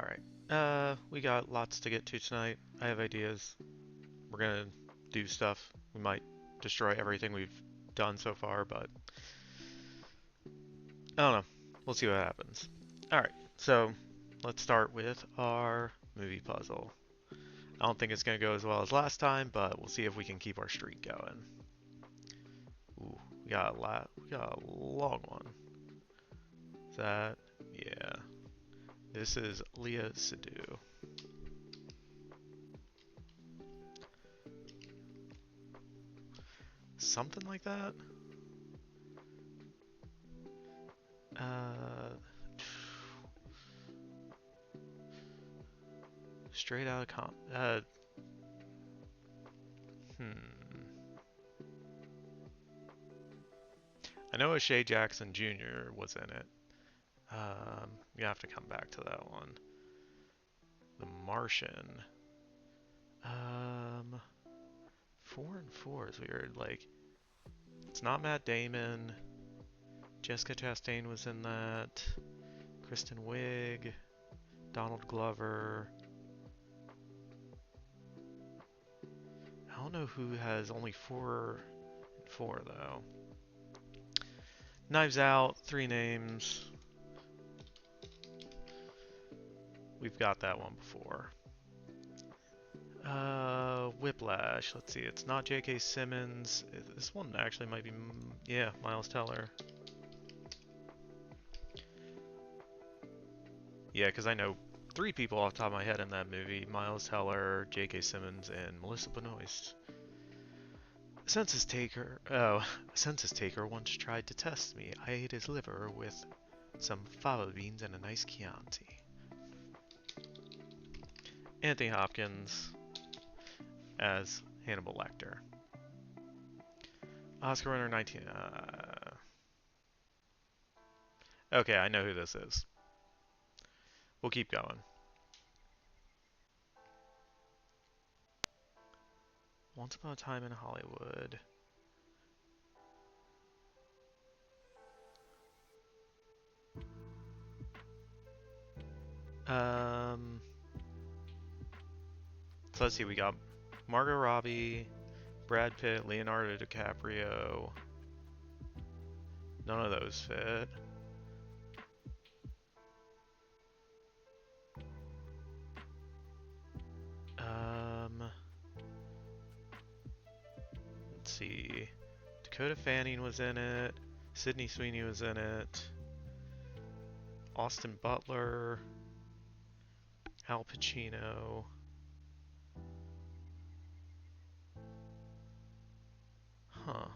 Alright. We got lots to get to tonight. I have ideas. We're gonna do stuff. We might destroy everything we've done so far, but I don't know. We'll see what happens. Alright, so let's start with our movie puzzle. I don't think it's gonna go as well as last time, but we'll see if we can keep our streak going. Ooh, we got a long one. Is that? Yeah. This is Leah Sadu. Something like that? Uh, straight out of hmm. I know O'Shea Jackson Jr. was in it. You have to come back to that one. The Martian. Um, 4 and 4 is weird. Like, it's not Matt Damon. Jessica Chastain was in that. Kristen Wiig. Donald Glover. I don't know who has only 4 and 4 though. Knives Out, 3 names. We've got that one before. Whiplash. Let's see. It's not J.K. Simmons. This one actually might be, yeah, Miles Teller. Yeah, because I know 3 people off the top of my head in that movie: Miles Teller, J.K. Simmons, and Melissa Benoist. A census taker once tried to test me. I ate his liver with some fava beans and a nice Chianti. Anthony Hopkins as Hannibal Lecter. Oscar winner 19. Okay, I know who this is. We'll keep going. Once Upon a Time in Hollywood. Um, so let's see. We got Margot Robbie, Brad Pitt, Leonardo DiCaprio. None of those fit. Let's see. Dakota Fanning was in it. Sydney Sweeney was in it. Austin Butler. Al Pacino. Huh.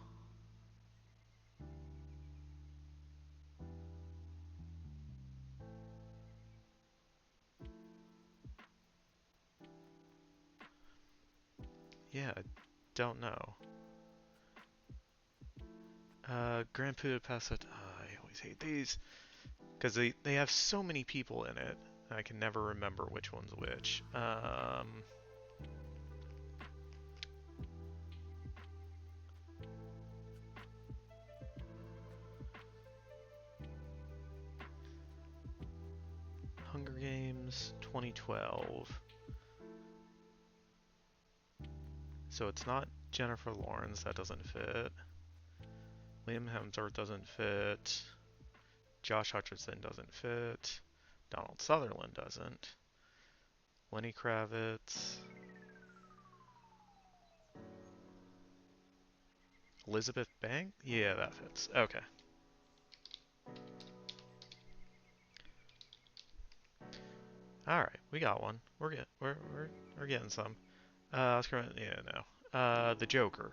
Yeah, I don't know. Grand Budapest. I always hate these because they have so many people in it. I can never remember which one's which. Hunger Games 2012. So it's not Jennifer Lawrence. That doesn't fit. Liam Hemsworth doesn't fit. Josh Hutcherson doesn't fit. Donald Sutherland doesn't. Lenny Kravitz. Elizabeth Banks? Yeah, that fits. Okay. All right, we got one. We're getting some. Oscar, yeah, no. The Joker.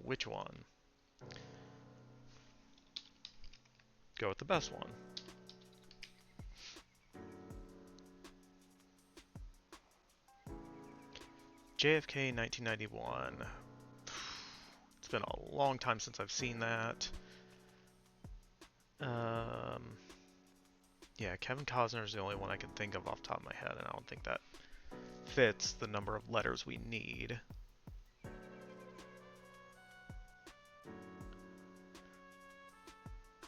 Which one? Go with the best one. JFK 1991. It's been a long time since I've seen that. Yeah, Kevin Costner is the only one I can think of off the top of my head, and I don't think that fits the number of letters we need.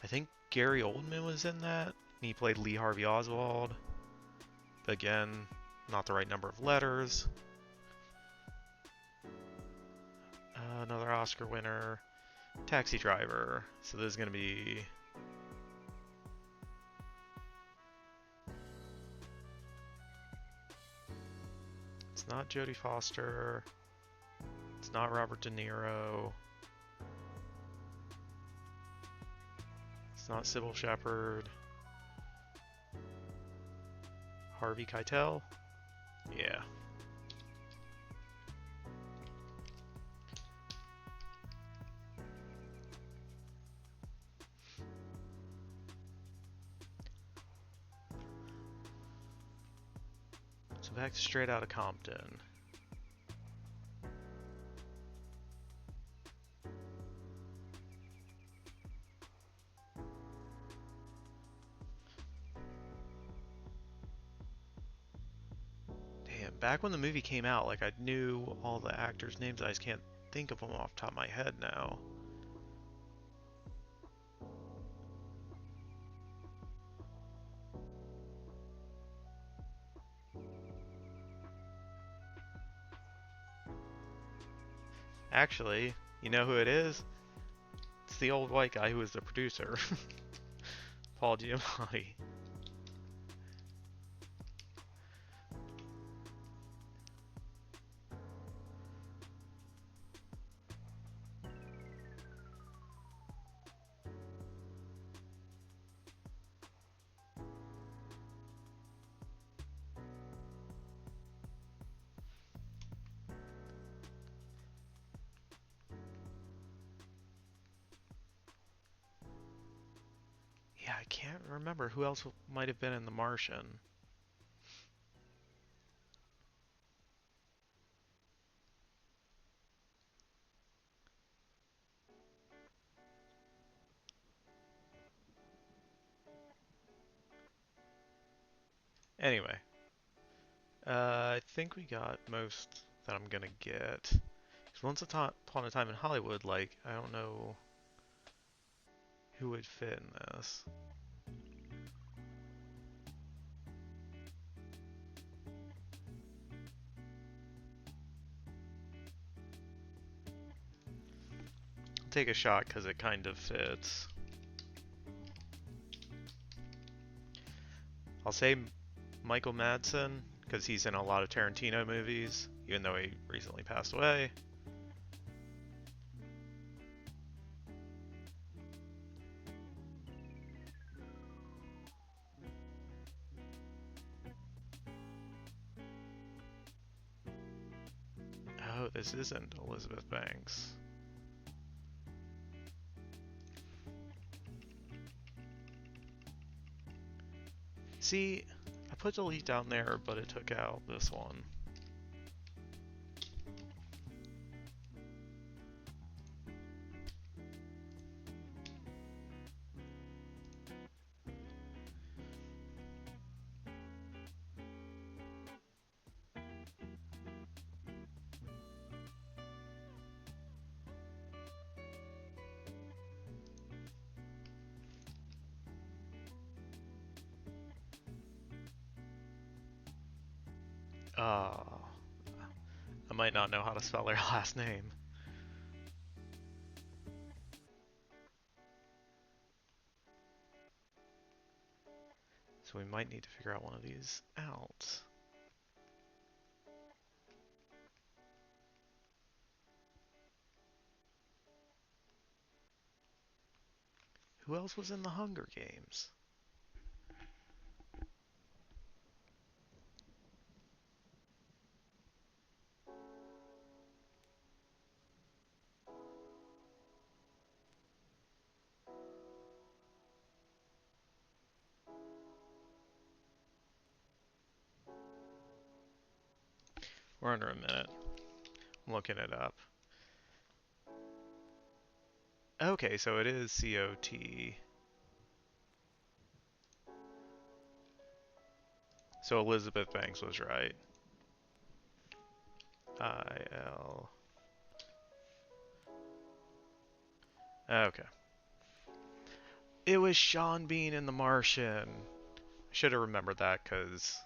I think Gary Oldman was in that, and he played Lee Harvey Oswald. Again, not the right number of letters. Another Oscar winner. Taxi Driver. So this is going to be... It's not Jodie Foster. It's not Robert De Niro. It's not Sybil Shepherd. Harvey Keitel? Yeah. So back to Straight Outta Compton. Damn, back when the movie came out, like I knew all the actors' names. I just can't think of them off the top of my head now. Actually, you know who it is? It's the old white guy who was the producer. Paul Giamatti. Yeah, I can't remember who else might have been in The Martian. Anyway, I think we got most that I'm gonna get. 'Cause once upon a time in Hollywood, like, I don't know who would fit in this. I'll take a shot because it kind of fits. I'll say Michael Madsen because he's in a lot of Tarantino movies, even though he recently passed away. Oh, this isn't Elizabeth Banks. See, I put delete down there, but it took out this one. I might not know how to spell their last name. So we might need to figure out one of these out. Who else was in the Hunger Games? We're under a minute. I'm looking it up. Okay, so it is COT. So Elizabeth Banks was right. IL. Okay. It was Sean Bean in The Martian. I should have remembered that because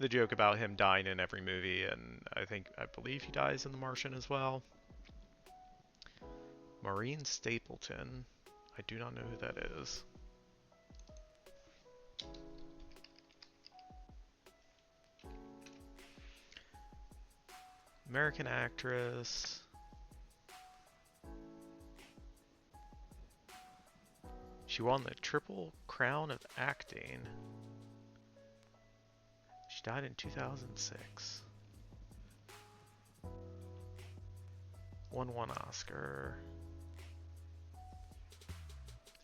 the joke about him dying in every movie, and I believe he dies in The Martian as well. Maureen Stapleton. I do not know who that is. American actress. She won the Triple Crown of Acting. She died in 2006. Won one Oscar.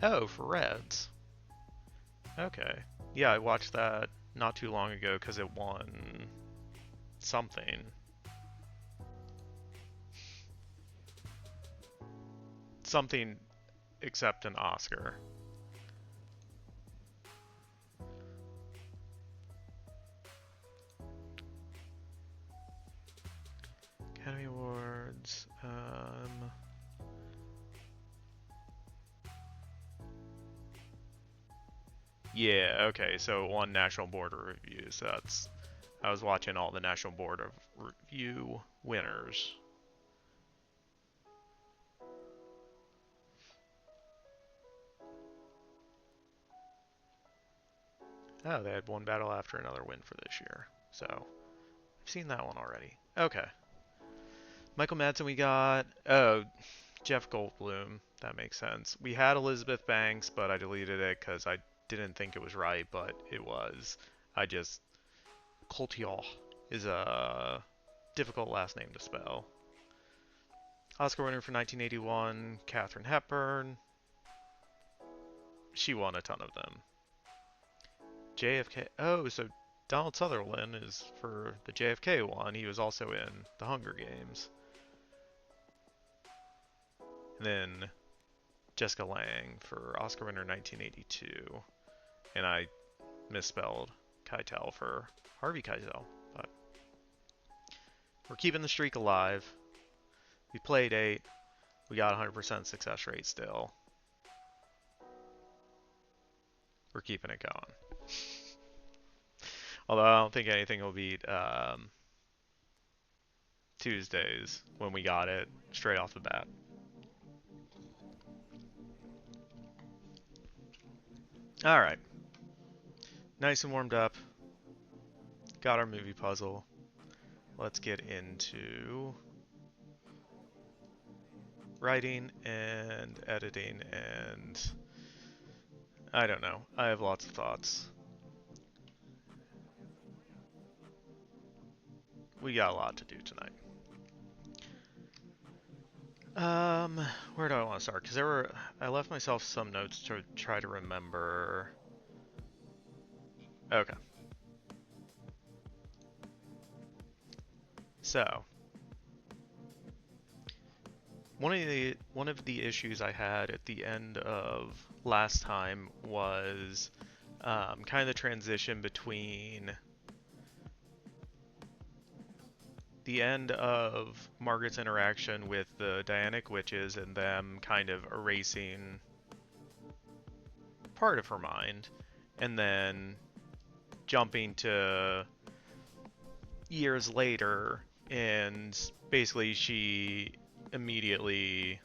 Oh, for Reds. Okay. Yeah, I watched that not too long ago because it won something. Something except an Oscar. Academy Awards. Yeah, okay, so it won National Board of Review, so that's... I was watching all the National Board of Review winners. Oh, they had one battle after another win for this year. So, I've seen that one already. Okay. Michael Madsen we got... Oh, Jeff Goldblum. That makes sense. We had Elizabeth Banks, but I deleted it because I didn't think it was right, but it was. I just... Cotillard is a difficult last name to spell. Oscar winner for 1981, Katharine Hepburn. She won a ton of them. JFK. Oh, so Donald Sutherland is for the JFK one. He was also in The Hunger Games. And then Jessica Lange for Oscar winner 1982. And I misspelled Keitel for Harvey Keitel. But we're keeping the streak alive. We played 8. We got 100% success rate still. We're keeping it going. Although I don't think anything will beat Tuesdays when we got it straight off the bat. Alright. Nice and warmed up. Got our movie puzzle. Let's get into writing and editing and I don't know. I have lots of thoughts. We got a lot to do tonight. Where do I want to start? Because I left myself some notes to try to remember. Okay. So, one of the issues I had at the end of last time was kind of the transition between the end of Margaret's interaction with the Dianic witches and them kind of erasing part of her mind, and then jumping to years later, and basically she immediately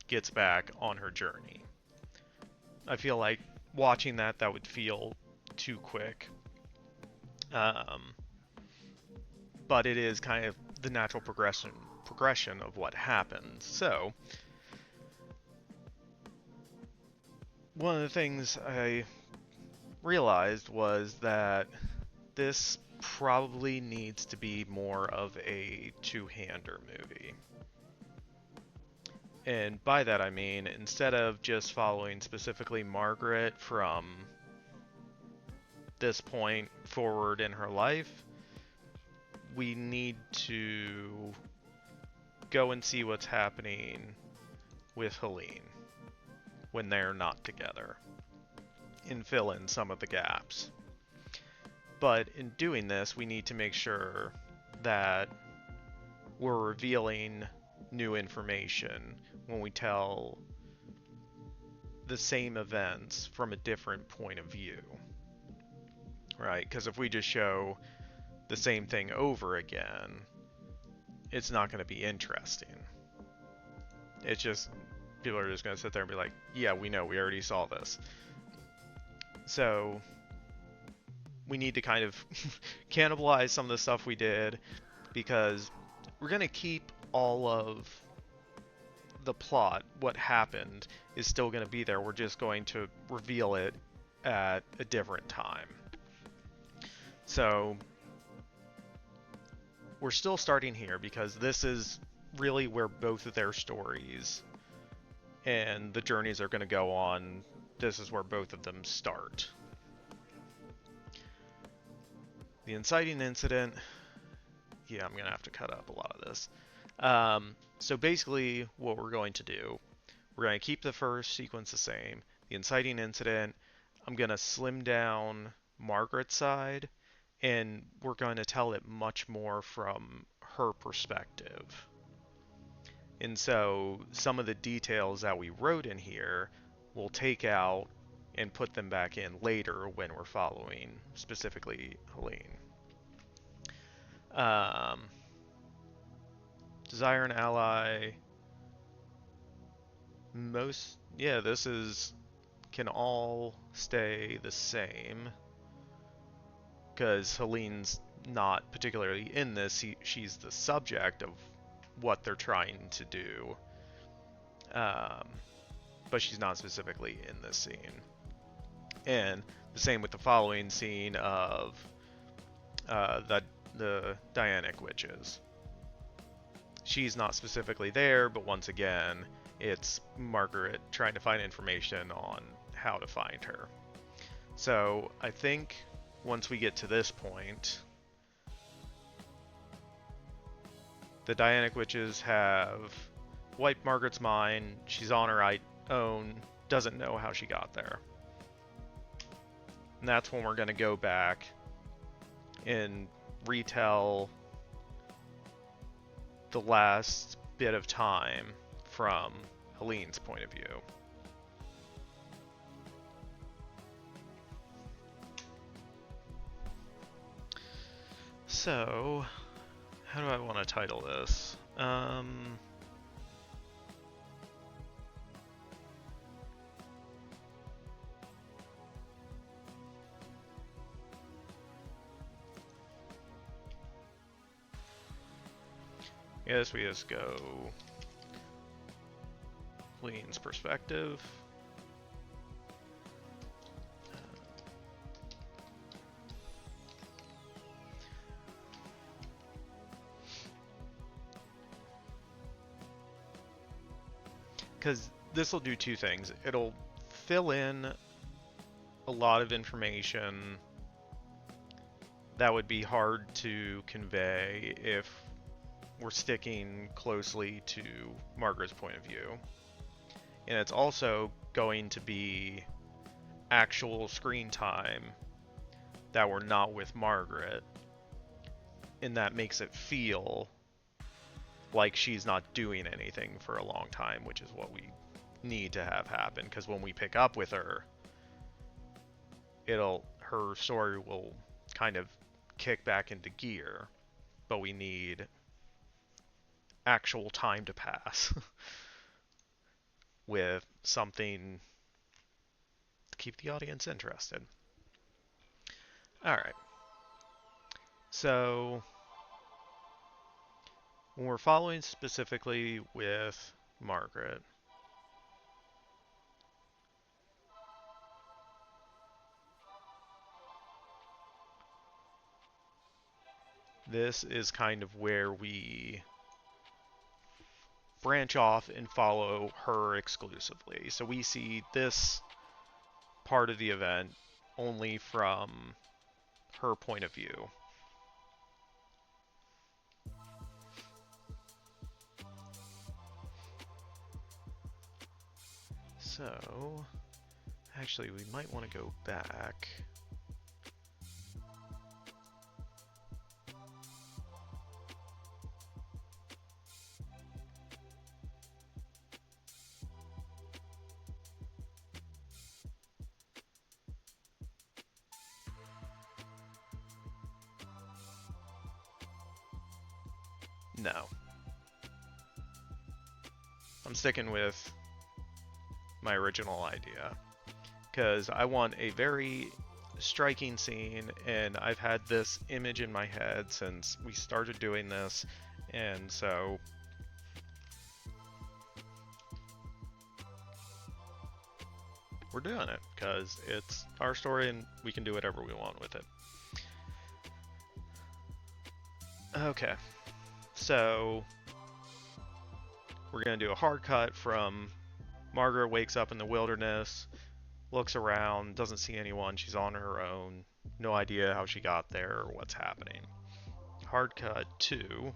gets back on her journey. I feel like watching that would feel too quick. But it is kind of the natural progression of what happens. So, one of the things I realized was that this probably needs to be more of a two-hander movie. And by that I mean, instead of just following specifically Margaret from this point forward in her life, we need to go and see what's happening with Helene when they're not together and fill in some of the gaps. But in doing this, we need to make sure that we're revealing new information when we tell the same events from a different point of view. Right? Because if we just show the same thing over again, it's not going to be interesting. It's just, people are just going to sit there and be like, yeah, we know, we already saw this. So we need to kind of cannibalize some of the stuff we did, because we're going to keep all of the plot, what happened, is still going to be there. We're just going to reveal it at a different time. So we're still starting here because this is really where both of their stories and the journeys are going to go on. This is where both of them start. The inciting incident, yeah, I'm going to have to cut up a lot of this. So basically what we're going to do, we're going to keep the first sequence the same. The inciting incident, I'm going to slim down Margaret's side, and we're going to tell it much more from her perspective. And so some of the details that we wrote in here, we'll take out and put them back in later when we're following specifically Helene. Desire an ally. This can all stay the same, because Helene's not particularly in this. She's the subject of what they're trying to do, but she's not specifically in this scene. And the same with the following scene of the Dianic witches. She's not specifically there, but once again, it's Margaret trying to find information on how to find her. So I think once we get to this point, the Dianic witches have wiped Margaret's mind. She's on her own, doesn't know how she got there. And that's when we're going to go back and retell the last bit of time from Helene's point of view. So, how do I want to title this? I guess we just go Helene's perspective. Because this will do two things. It'll fill in a lot of information that would be hard to convey if we're sticking closely to Margaret's point of view. And it's also going to be actual screen time that we're not with Margaret, and that makes it feel like she's not doing anything for a long time, which is what we need to have happen, because when we pick up with her, her story will kind of kick back into gear, but we need actual time to pass with something to keep the audience interested. Alright. So, when we're following specifically with Margaret, this is kind of where we branch off and follow her exclusively. So we see this part of the event only from her point of view. So, actually, we might want to go back. No. I'm sticking with my original idea. Because I want a very striking scene, and I've had this image in my head since we started doing this, and so we're doing it because it's our story and we can do whatever we want with it. Okay, so we're gonna do a hard cut from Margaret wakes up in the wilderness, looks around, doesn't see anyone, she's on her own, no idea how she got there or what's happening. Hard cut to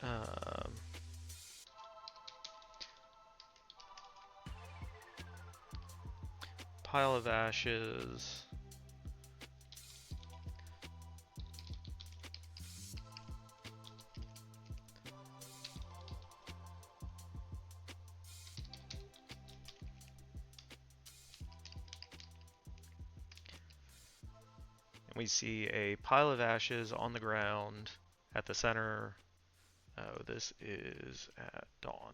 um, pile of ashes. And we see a pile of ashes on the ground at the center. Oh, this is at dawn.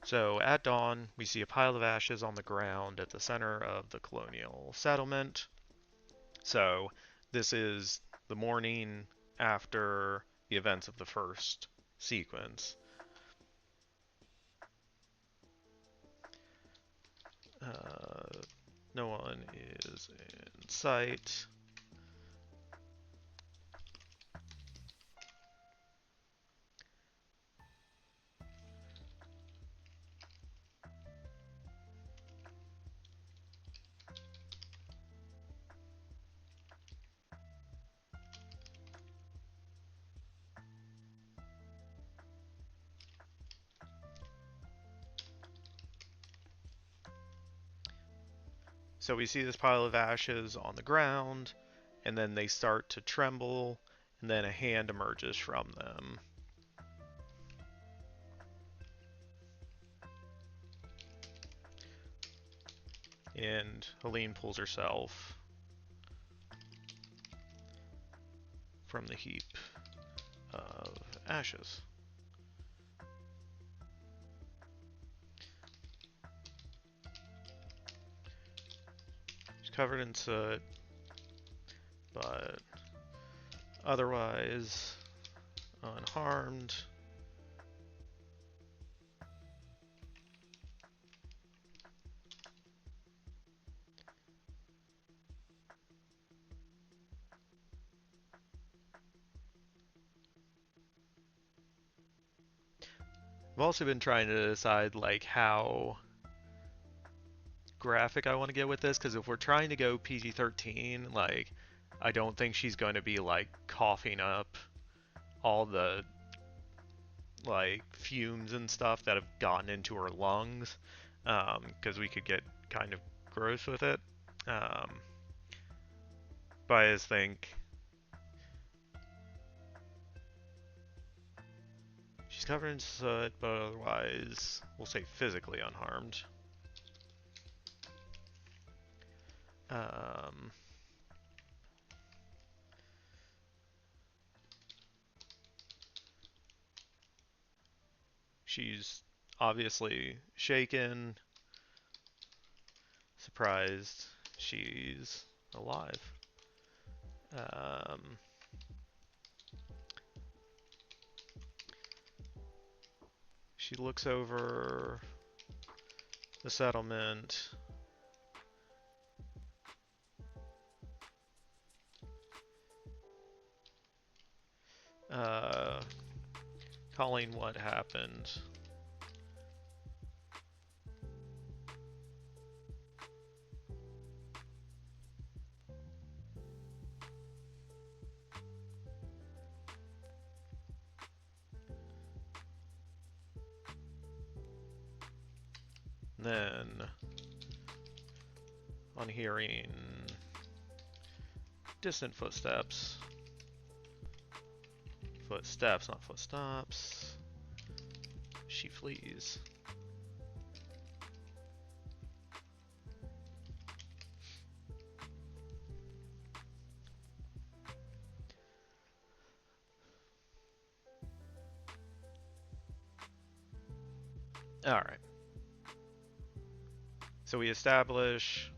So at dawn, we see a pile of ashes on the ground at the center of the colonial settlement. So this is the morning after the events of the first sequence. No one is in sight. So we see this pile of ashes on the ground, and then they start to tremble, and then a hand emerges from them. And Helene pulls herself from the heap of ashes. She's covered in soot, but otherwise unharmed. I've also been trying to decide like how graphic I want to get with this, because if we're trying to go PG-13, like I don't think she's going to be like coughing up all the like fumes and stuff that have gotten into her lungs, because we could get kind of gross with it. But I just think she's covered in soot, but otherwise, we'll say physically unharmed. She's obviously shaken, surprised she's alive. She looks over the settlement. Calling what happened. Then, on hearing distant footsteps, footsteps, not footstops, she flees. Alright, so we establish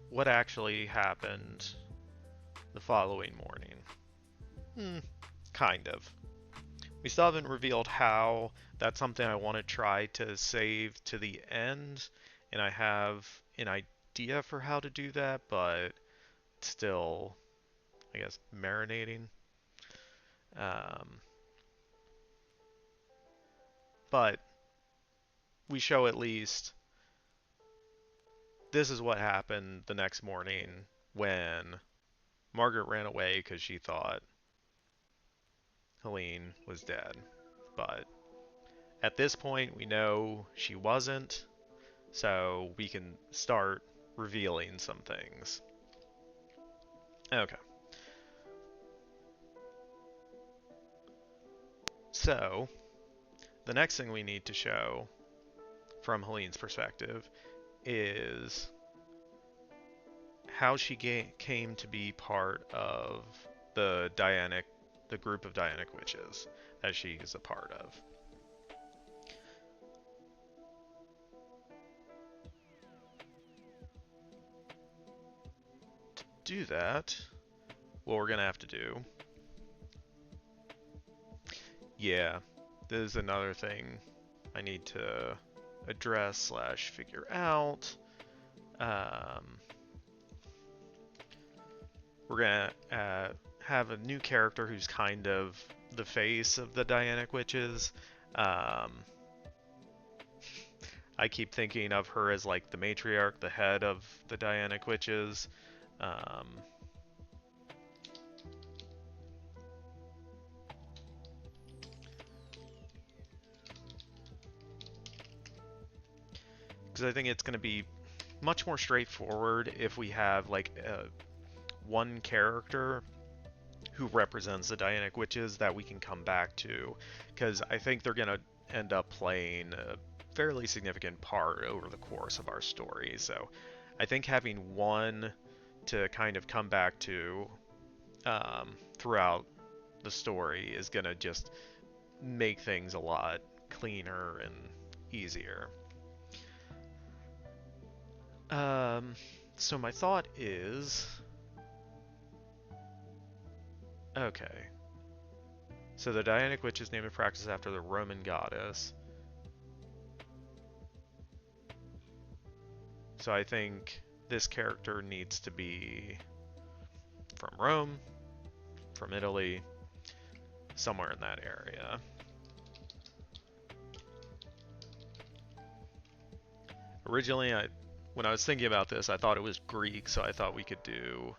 what actually happened the following morning. Kind of. We still haven't revealed how. That's something I want to try to save to the end, and I have an idea for how to do that, but it's still, I guess, marinating. Um, but we show at least this is what happened the next morning when Margaret ran away because she thought Helene was dead. But at this point, we know she wasn't, so we can start revealing some things. Okay. So, the next thing we need to show from Helene's perspective is how she came to be part of the group of Dianic witches that she is a part of. To do that, what we're gonna have to do, yeah, this is another thing I need to address slash figure out. We're gonna have a new character who's kind of the face of the Dianic witches. Um, I keep thinking of her as like the matriarch, the head of the Dianic witches. Um, because I think it's going to be much more straightforward if we have like one character who represents the Dianic witches that we can come back to, because I think they're going to end up playing a fairly significant part over the course of our story. So I think having one to kind of come back to throughout the story is going to just make things a lot cleaner and easier. So my thought is, okay, so the Dianic witch is named and practiced after the Roman goddess. So I think this character needs to be from Rome, from Italy, somewhere in that area. Originally, when I was thinking about this, I thought it was Greek, so I thought we could do...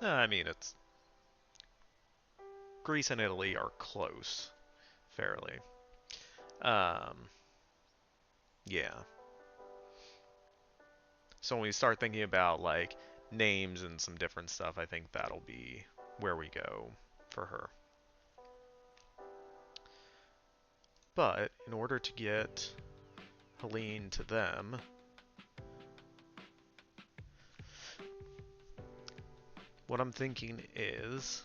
I mean, it's... Greece and Italy are close, fairly. Um, yeah. So when we start thinking about, like, names and some different stuff, I think that'll be where we go for her. But in order to get Helene to them, what I'm thinking is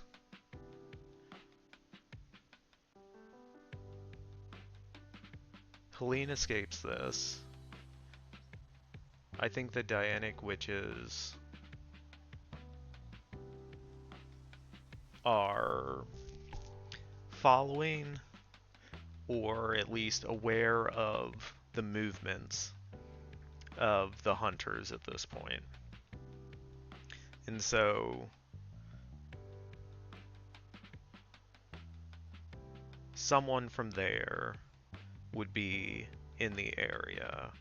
Helene escapes this. I think the Dianic witches are following or at least aware of the movements of the hunters at this point. And so someone from there would be in the area.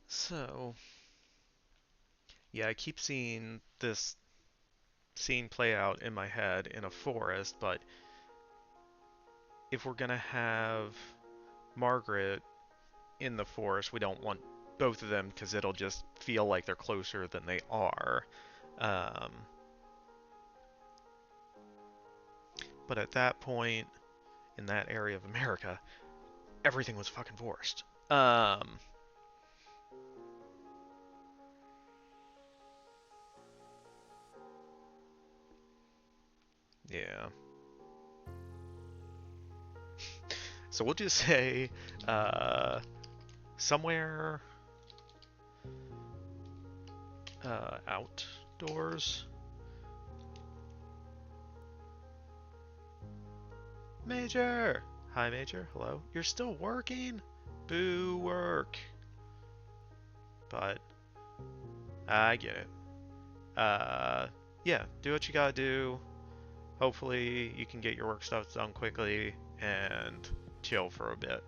So, yeah, I keep seeing this scene play out in my head in a forest, but if we're gonna have Margaret in the forest. We don't want both of them because it'll just feel like they're closer than they are. Um, but at that point, in that area of America, everything was fucking forest. Yeah. So we'll just say, somewhere, outdoors. Major! Hi, Major. Hello. You're still working? Boo work. But, I get it. Yeah, do what you gotta do. Hopefully, you can get your work stuff done quickly and chill for a bit.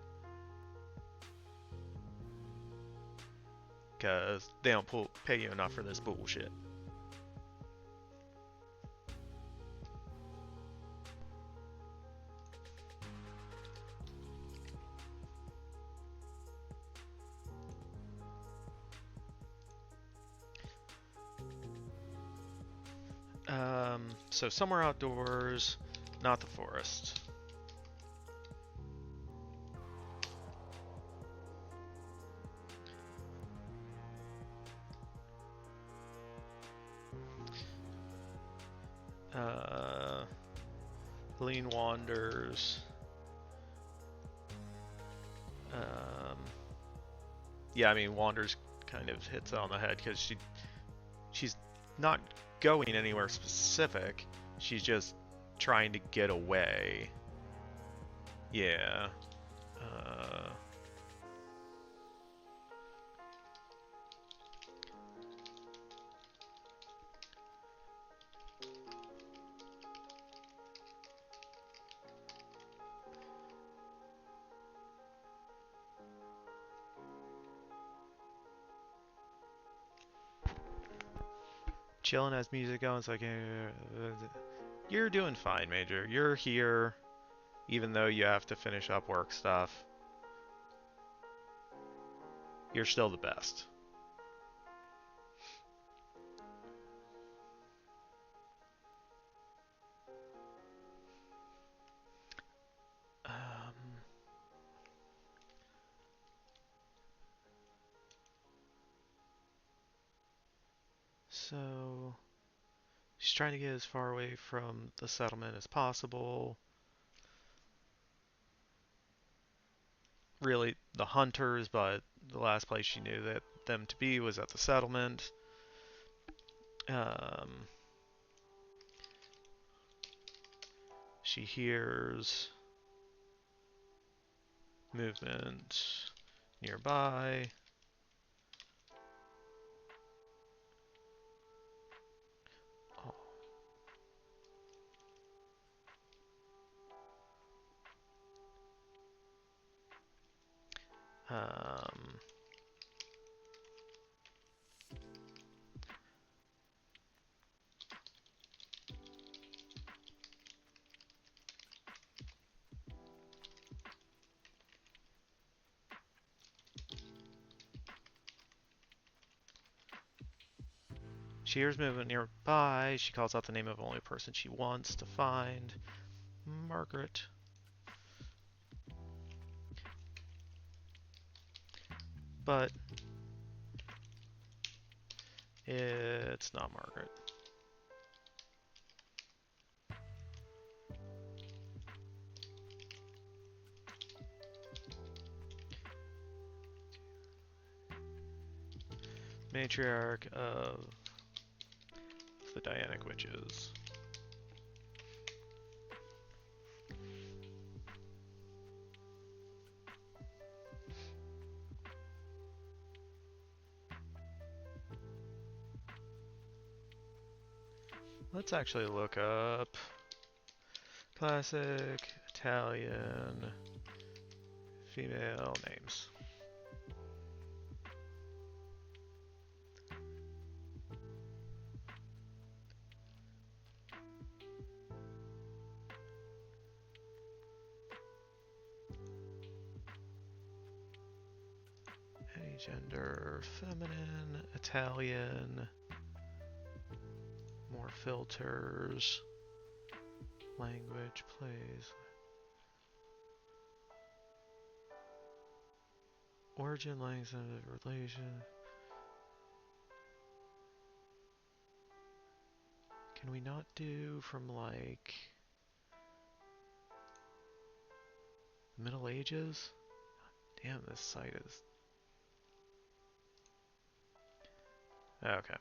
Because they don't pay you enough for this bullshit. So somewhere outdoors, not the forest. Helene wanders. Yeah, I mean, wanders kind of hits it on the head because she's not going anywhere specific. She's just trying to get away. Yeah. Uh, Chilling as music going, so I can. You're doing fine, Major. You're here, even though you have to finish up work stuff. You're still the best. So she's trying to get as far away from the settlement as possible. Really, the hunters, but the last place she knew them to be was at the settlement. She hears movement nearby. Um, She hears movement nearby. She calls out the name of the only person she wants to find. Margaret. But it's not Margaret. Matriarch of the Dianic Witches. Let's actually look up classic Italian female names. Gender, feminine, Italian, more filters, language, plays, origin, language, relation. Can we not do from like Middle Ages? Damn, this site is... Okay.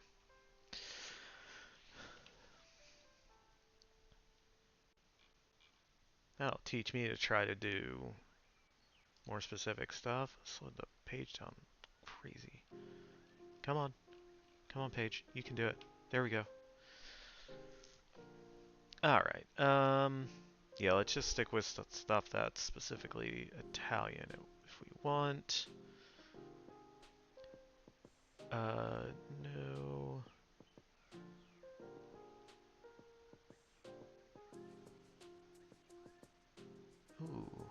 That'll teach me to try to do more specific stuff. Slow the page down crazy. Come on. Come on, page. You can do it. There we go. Alright. Yeah, let's just stick with stuff that's specifically Italian if we want. No. Ooh.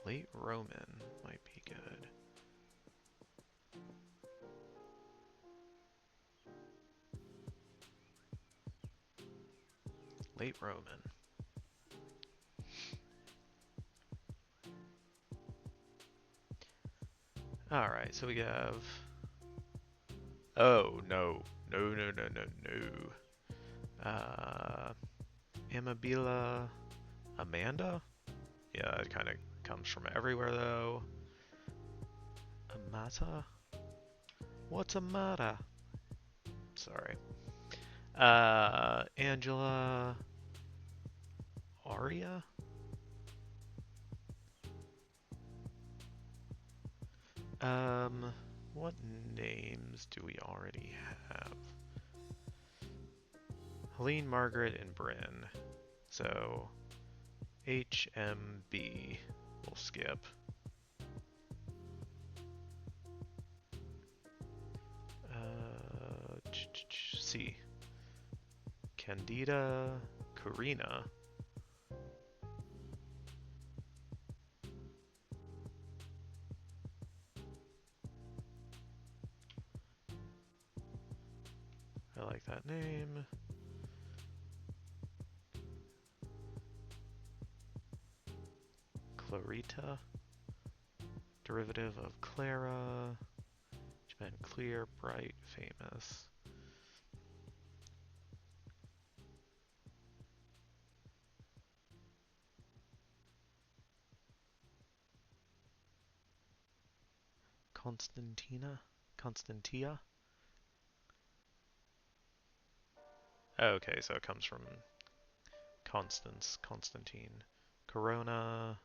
Late Roman might be good. Late Roman. Alright, so we have... Oh, no. No, no, no, no, no. Amabila... Amanda? Yeah, it kind of comes from everywhere, though. Amata? What's Amata? Sorry. Angela... Aria? What names do we already have? Helene, Margaret, and Bryn. So, HMB we'll skip. C. Candida, Karina. I like that name. Clarita, derivative of Clara, which meant clear, bright, famous. Constantina? Constantia? Okay, so it comes from Constance, Constantine. Corona.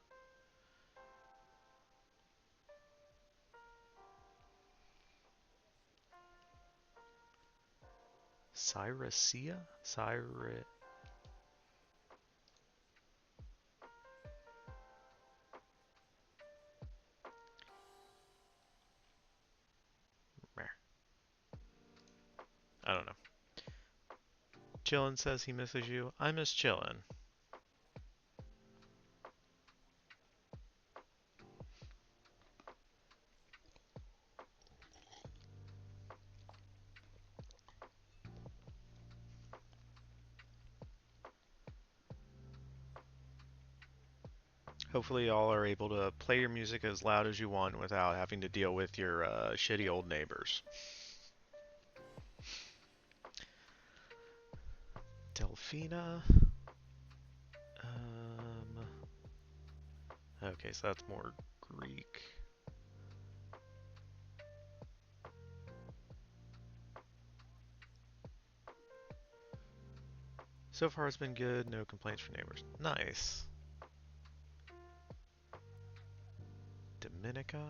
Cyrisia? I don't know. Chillin says he misses you. I miss Chillin. Hopefully y'all are able to play your music as loud as you want without having to deal with your shitty old neighbors. Delphina. Okay, so that's more Greek. So far it's been good, no complaints from neighbors. Nice. Dominica.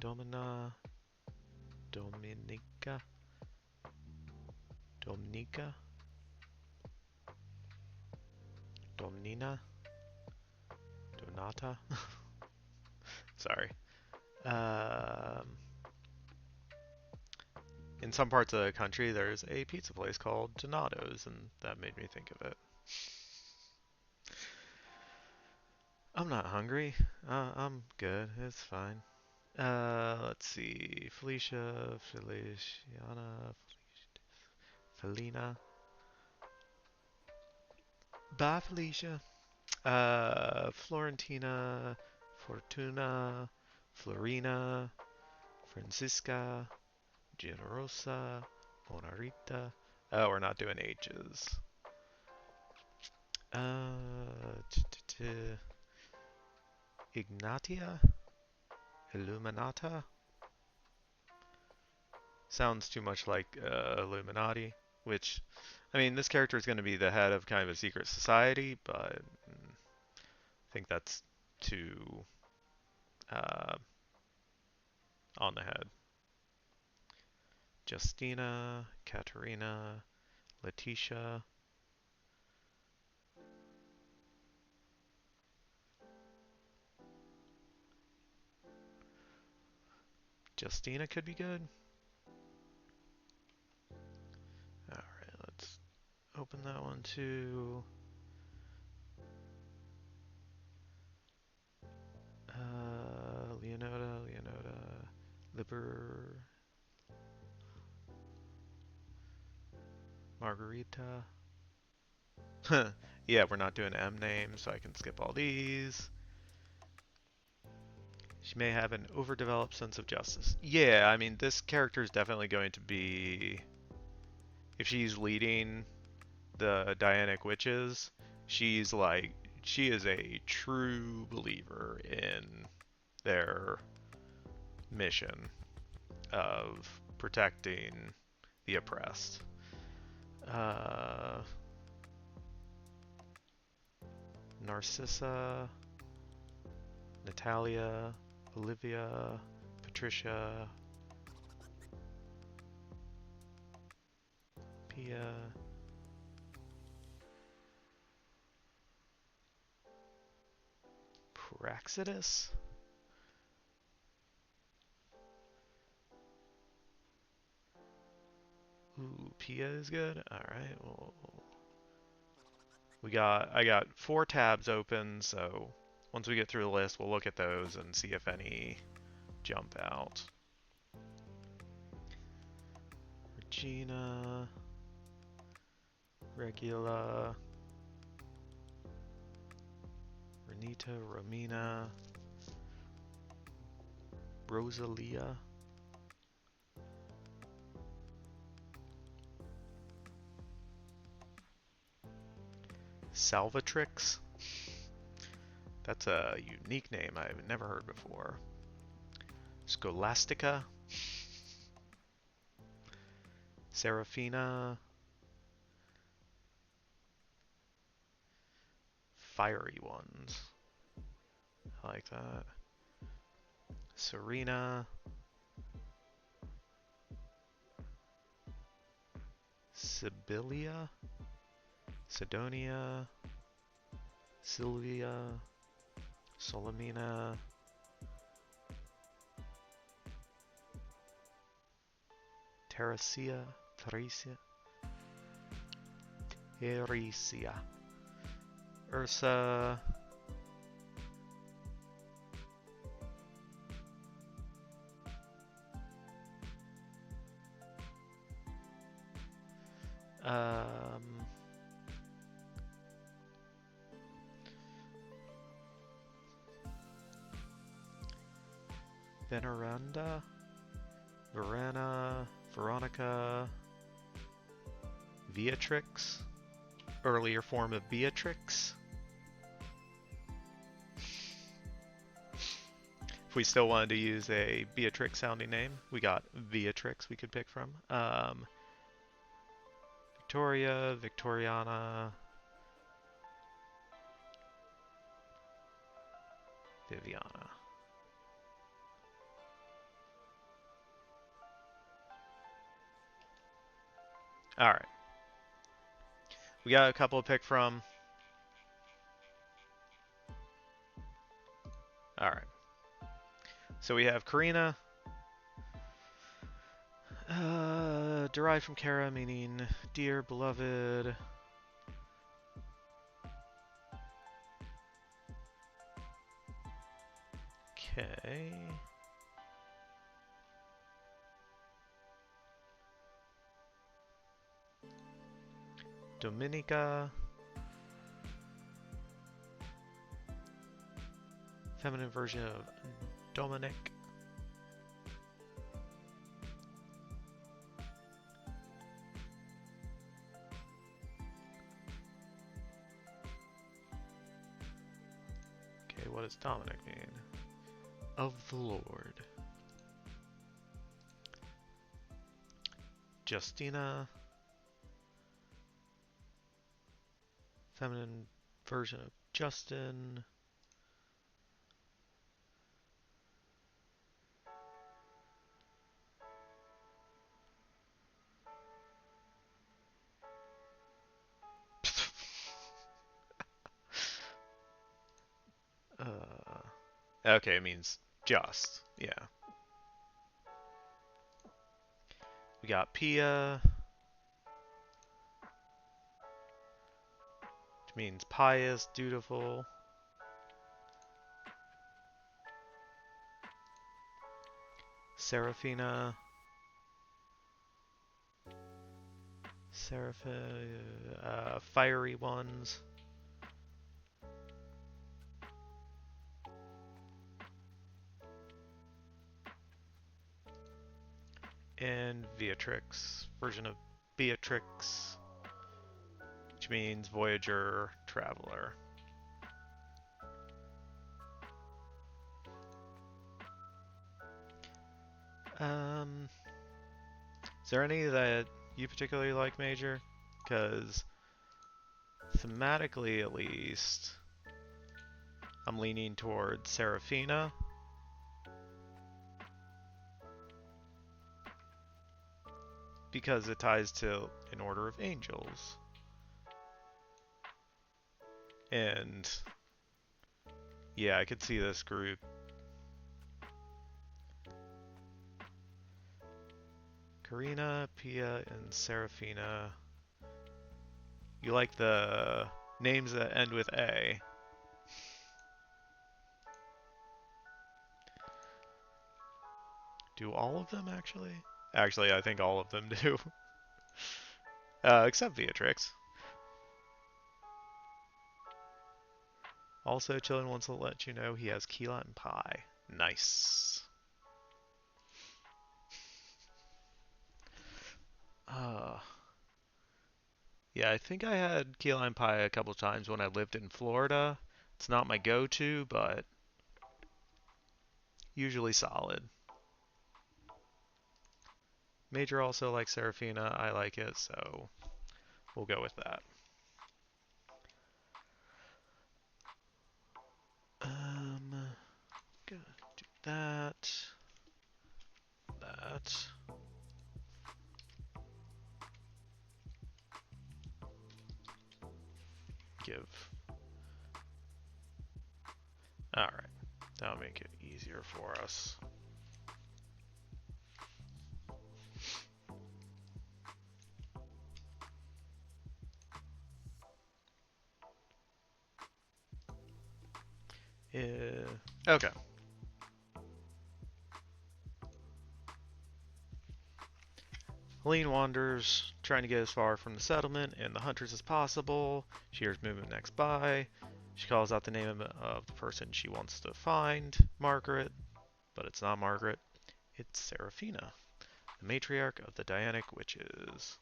Dominica. Domnica. Domnina. Donata. Sorry. In some parts of the country, there's a pizza place called Donato's, and that made me think of it. I'm not hungry. I'm good. It's fine. Let's see. Felicia, Feliciana, Felina. Bye, Felicia. Florentina, Fortuna, Florina, Francisca, Generosa, Onarita. Oh, we're not doing H's. Ignatia, Illuminata. Sounds too much like Illuminati, which, I mean, this character is going to be the head of kind of a secret society, but I think that's too uh, on the head. Justina, Katerina, Letitia. Justina could be good. Alright, let's open that one too. Leonota, Liber, Margarita. Yeah, we're not doing M names, so I can skip all these. She may have an overdeveloped sense of justice. Yeah, I mean, this character is definitely going to be, if she's leading the Dianic Witches, she's like, she is a true believer in their mission of protecting the oppressed. Uh, Narcissa, Natalia, Olivia, Patricia, Pia, Praxidus. Ooh, Pia is good. All right. Well, I got 4 tabs open, so once we get through the list, we'll look at those and see if any jump out. Regina, Regula, Renita, Romina, Rosalia, Salvatrix. That's a unique name I've never heard before. Scholastica, Serafina, Fiery Ones. I like that. Serena, Sibylia, Sidonia, Sylvia, Solomina, Teresia, Ursa, Veneranda, Verena, Veronica, Beatrix, earlier form of Beatrix. If we still wanted to use a Beatrix sounding name, we got Beatrix we could pick from. Victoria, Victoriana, Viviana. Alright. We got a couple to pick from. Alright. So we have Karina. Derived from Kara, meaning dear beloved. Okay. Dominica. Feminine version of Dominic. Okay, what does Dominic mean? Of the Lord. Justina. Feminine version of Justin. Okay, it means just. Yeah. We got Pia, which means pious, dutiful. Seraphina. Fiery ones. And Beatrix, version of Beatrix, which means Voyager, Traveler. Is there any that you particularly like, Major? Because thematically, at least, I'm leaning towards Seraphina. Because it ties to an order of angels. And yeah, I could see this group. Karina, Pia, and Seraphina. You like the names that end with A. Do all of them actually? Actually, I think all of them do. Except Beatrix. Also, Chillin wants to let you know he has key lime pie. Nice. Yeah, I think I had key lime pie a couple times when I lived in Florida. It's not my go-to, but usually solid. Major also likes Seraphina. I like it, so we'll go with that. Gonna do that. That. Give. Alright. That'll make it easier for us. Yeah. Okay. Helene wanders, trying to get as far from the settlement and the hunters as possible. She hears movement next by. She calls out the name of the person she wants to find, Margaret, but it's not Margaret. It's Seraphina, the matriarch of the Dianic witches.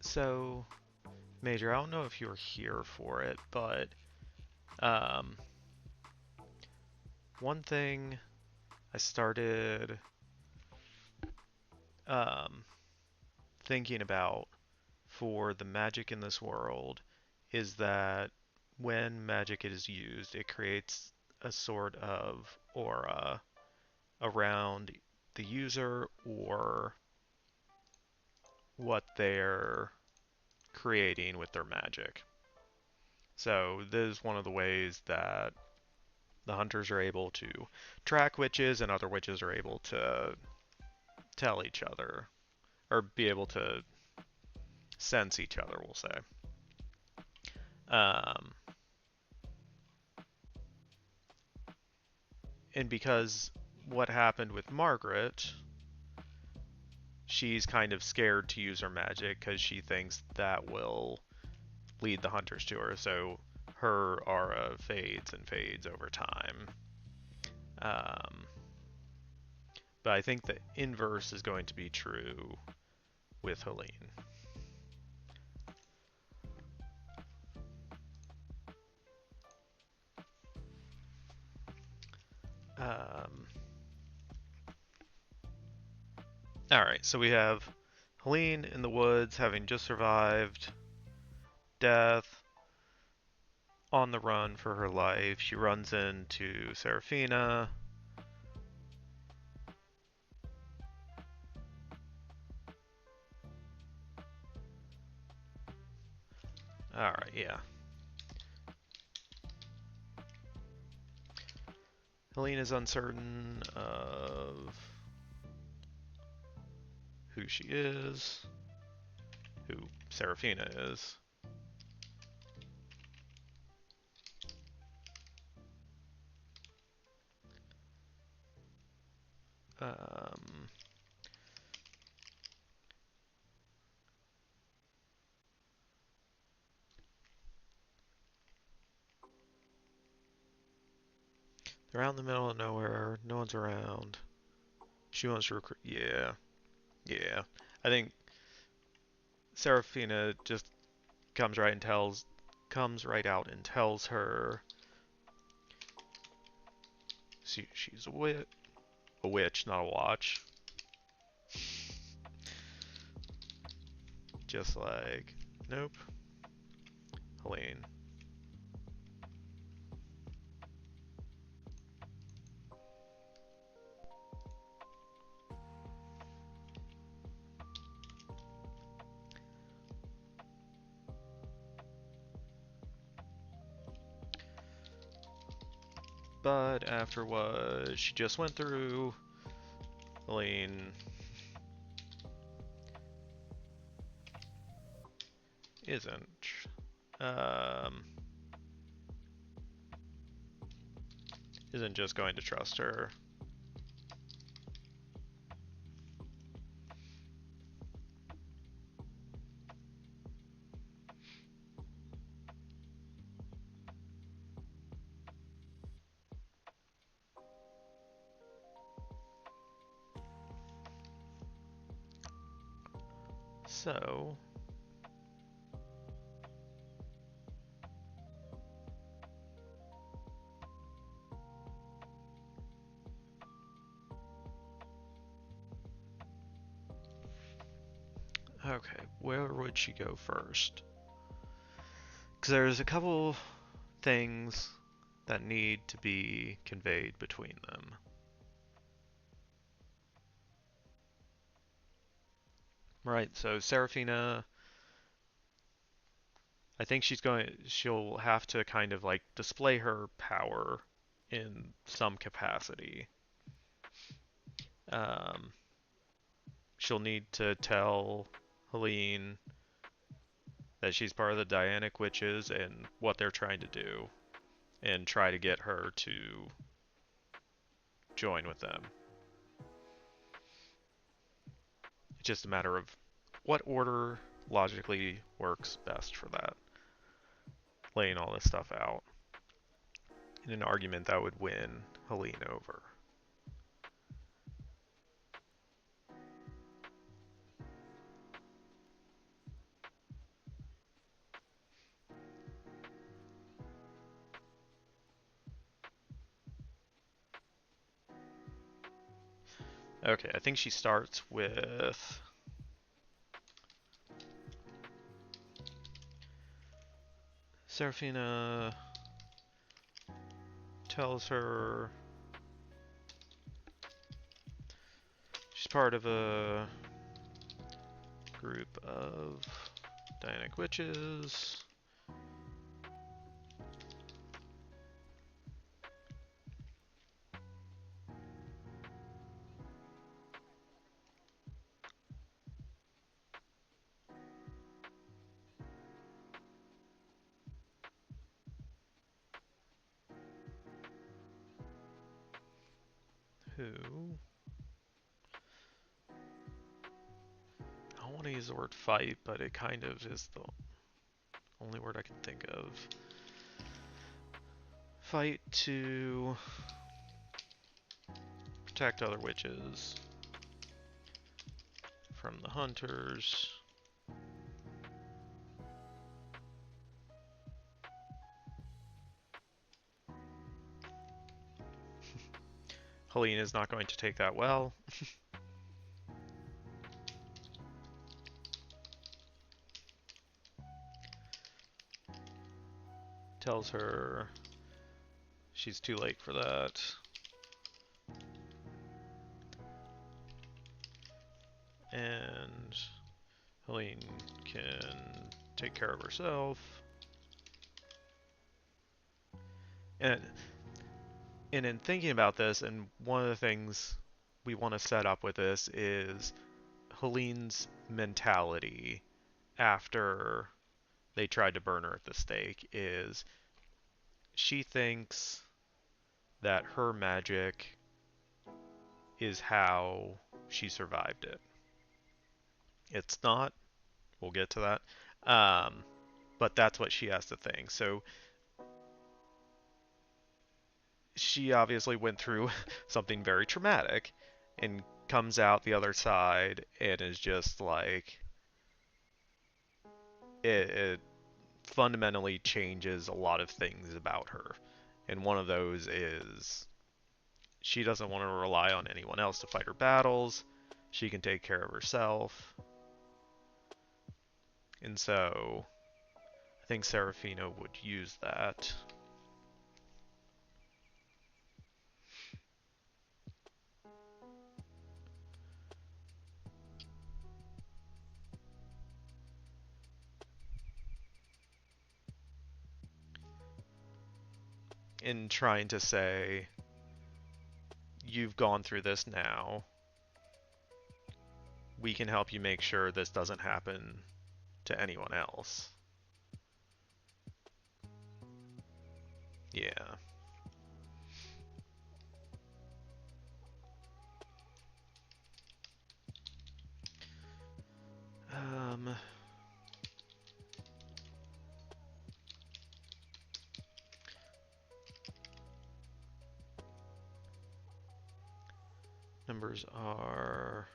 So, Major, I don't know if you were here for it, but one thing I started thinking about for the magic in this world is that when magic is used, it creates a sort of aura around the user or what they're creating with their magic. So this is one of the ways that the hunters are able to track witches, and other witches are able to tell each other, or be able to sense each other, we'll say. Um, and because what happened with Margaret, she's kind of scared to use her magic because she thinks that will lead the hunters to her. So her aura fades and fades over time. Um, but I think the inverse is going to be true with Helene. Um, Alright, so we have Helene in the woods having just survived death, on the run for her life. She runs into Serafina. Alright, yeah. Helene is uncertain of who she is, who Serafina is. Um, they're out in the middle of nowhere. No one's around. She wants to recruit. Yeah, yeah. I think Serafina just comes right out and tells her she's a witch, not a watch. Just like, nope, Helene. But after what she just went through, Helene isn't um, isn't just going to trust her. So okay, where would she go first? Because there's a couple things that need to be conveyed between them. Right, so Serafina, I think she'll have to kind of like display her power in some capacity. Um, she'll need to tell Helene that she's part of the Dianic Witches and what they're trying to do, and try to get her to join with them. It's just a matter of what order logically works best for that. Laying all this stuff out in an argument that would win Helene over. Okay, I think she starts with Serafina tells her she's part of a group of Dianic witches. who... I don't want to use the word fight, but it kind of is the only word I can think of. Fight to protect other witches from the hunters. Helene is not going to take that well. Tells her she's too late for that. And Helene can take care of herself. And in thinking about this, and one of the things we want to set up with this is Helene's mentality after they tried to burn her at the stake is she thinks that her magic is how she survived it. It's not. We'll get to that. But that's what she has to think. So she obviously went through something very traumatic and comes out the other side and is just like it fundamentally changes a lot of things about her. And one of those is she doesn't want to rely on anyone else to fight her battles. She can take care of herself. And so I think Serafina would use that. In trying to say, you've gone through this now. We can help you make sure this doesn't happen to anyone else. Yeah. Numbers are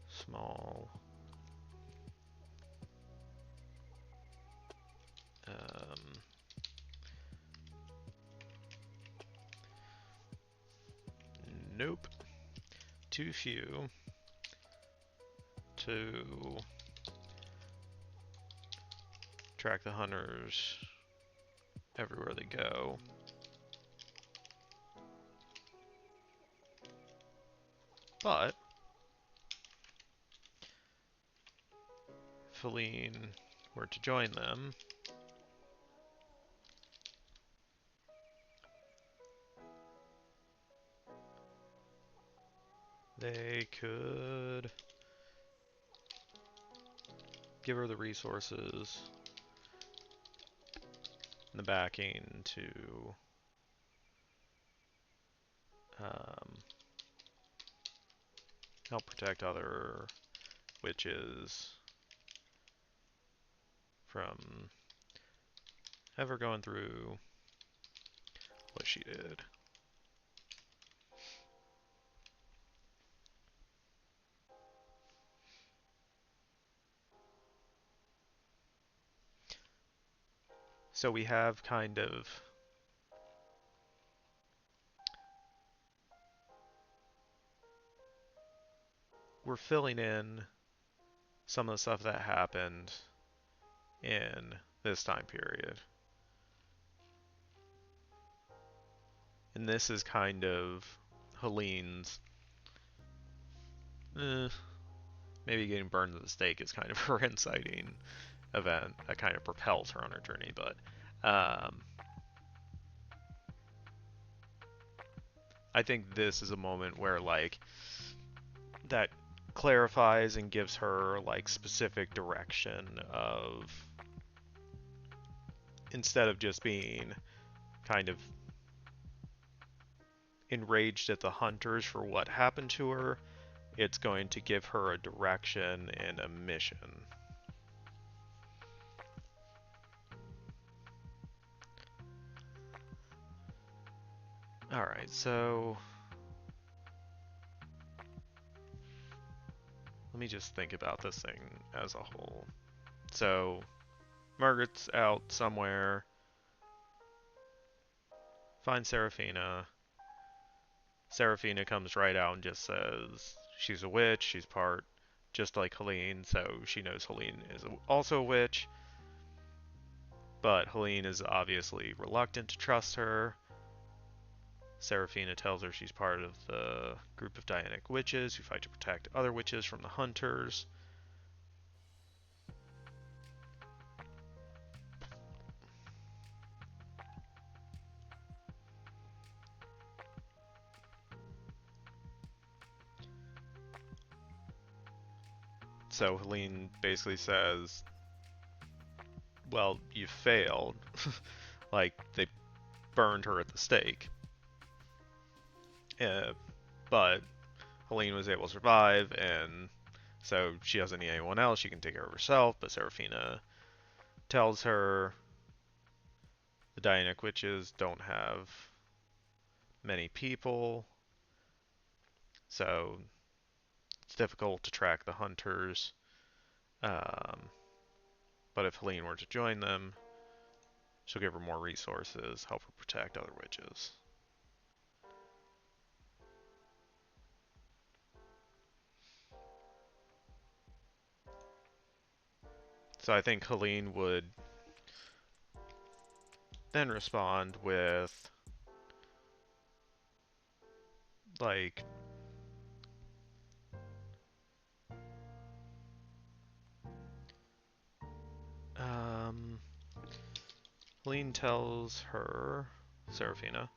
small. Nope. Too few to track the hunters everywhere they go. But if Helene were to join them, they could give her the resources and the backing to help protect other witches from ever going through what she did. So we have kind of we're filling in some of the stuff that happened in this time period. And this is kind of Helene's maybe getting burned at the stake is kind of her inciting event that kind of propels her on her journey, but I think this is a moment where like that clarifies and gives her like specific direction of instead of just being kind of enraged at the hunters for what happened to her, it's going to give her a direction and a mission. Alright, so let me just think about this thing as a whole. So, Margaret's out somewhere, finds Seraphina. Seraphina comes right out and just says she's a witch, she's part just like Helene, so she knows Helene is also a witch. But Helene is obviously reluctant to trust her. Seraphina tells her she's part of the group of Dianic witches who fight to protect other witches from the hunters. So Helene basically says, well, you failed. Like, they burned her at the stake. But Helene was able to survive, and so she doesn't need anyone else. She can take care of herself. But Seraphina tells her the Dianic witches don't have many people, so it's difficult to track the hunters. But if Helene were to join them, she'll give her more resources, help her protect other witches. So I think Helene would then respond with, like, Helene tells her, Seraphina,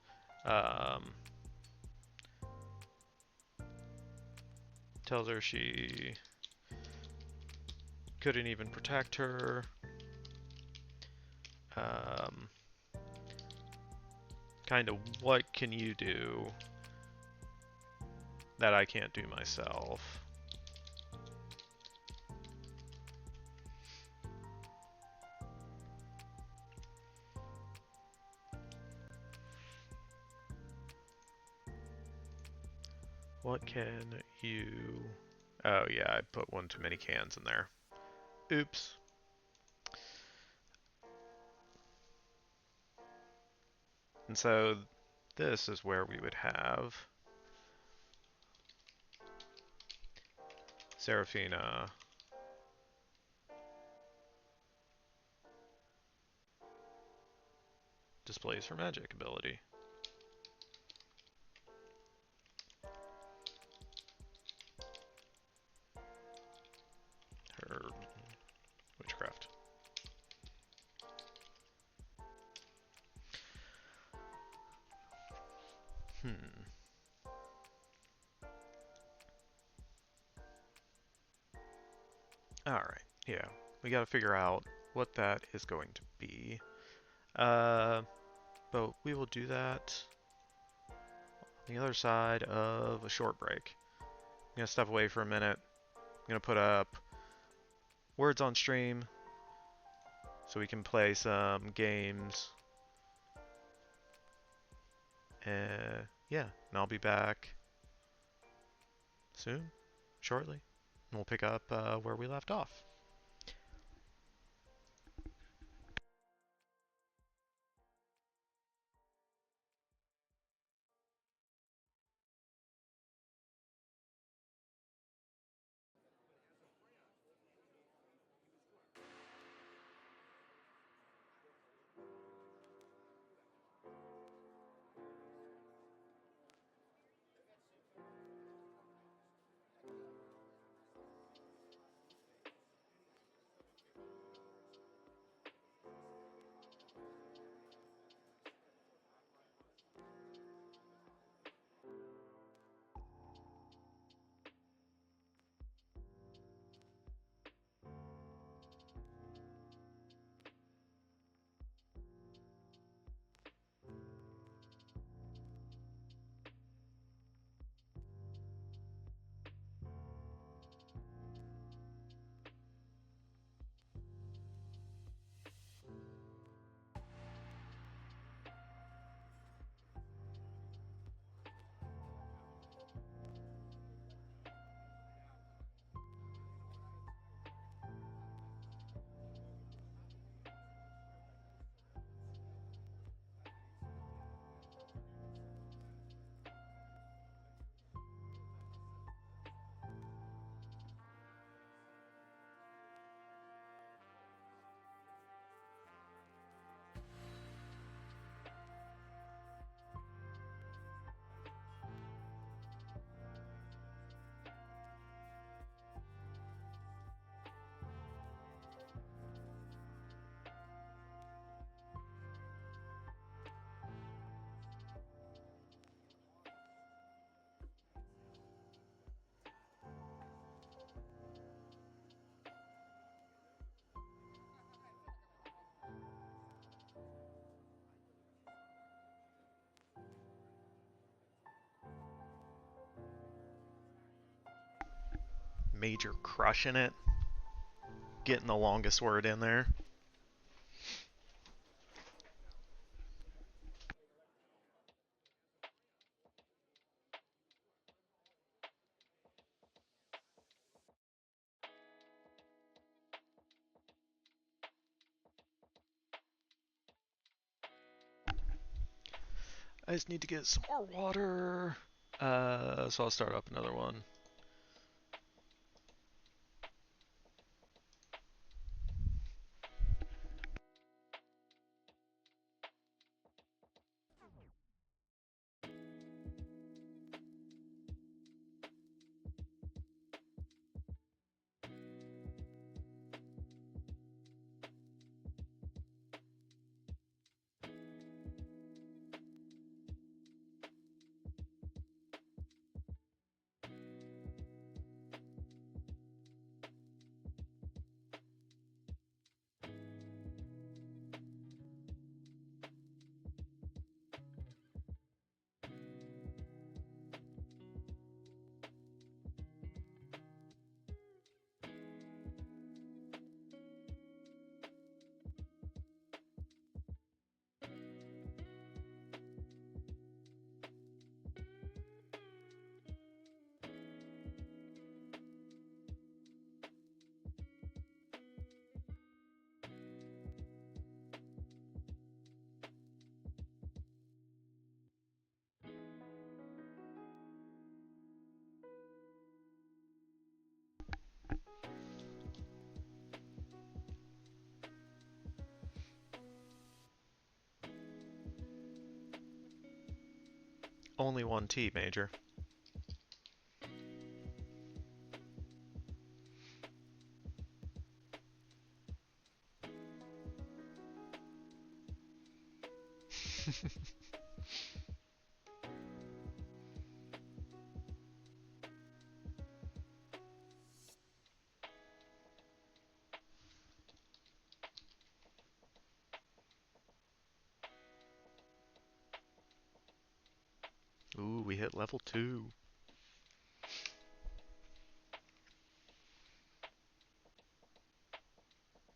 tells her she couldn't even protect her. Kind of, what can you do that I can't do myself? What can you... Oh yeah, I put one too many cans in there. Oops. And so this is where we would have Seraphina displays her magic ability. Her witchcraft. Alright, yeah. We gotta figure out what that is going to be. But we will do that on the other side of a short break. I'm gonna step away for a minute. I'm gonna put up words on stream so we can play some games. Yeah, and I'll be back soon, shortly, and we'll pick up where we left off. Major crushing it, getting the longest word in there. I just need to get some more water. So I'll start up another one. Only one tea, Major. Ooh, we hit level 2.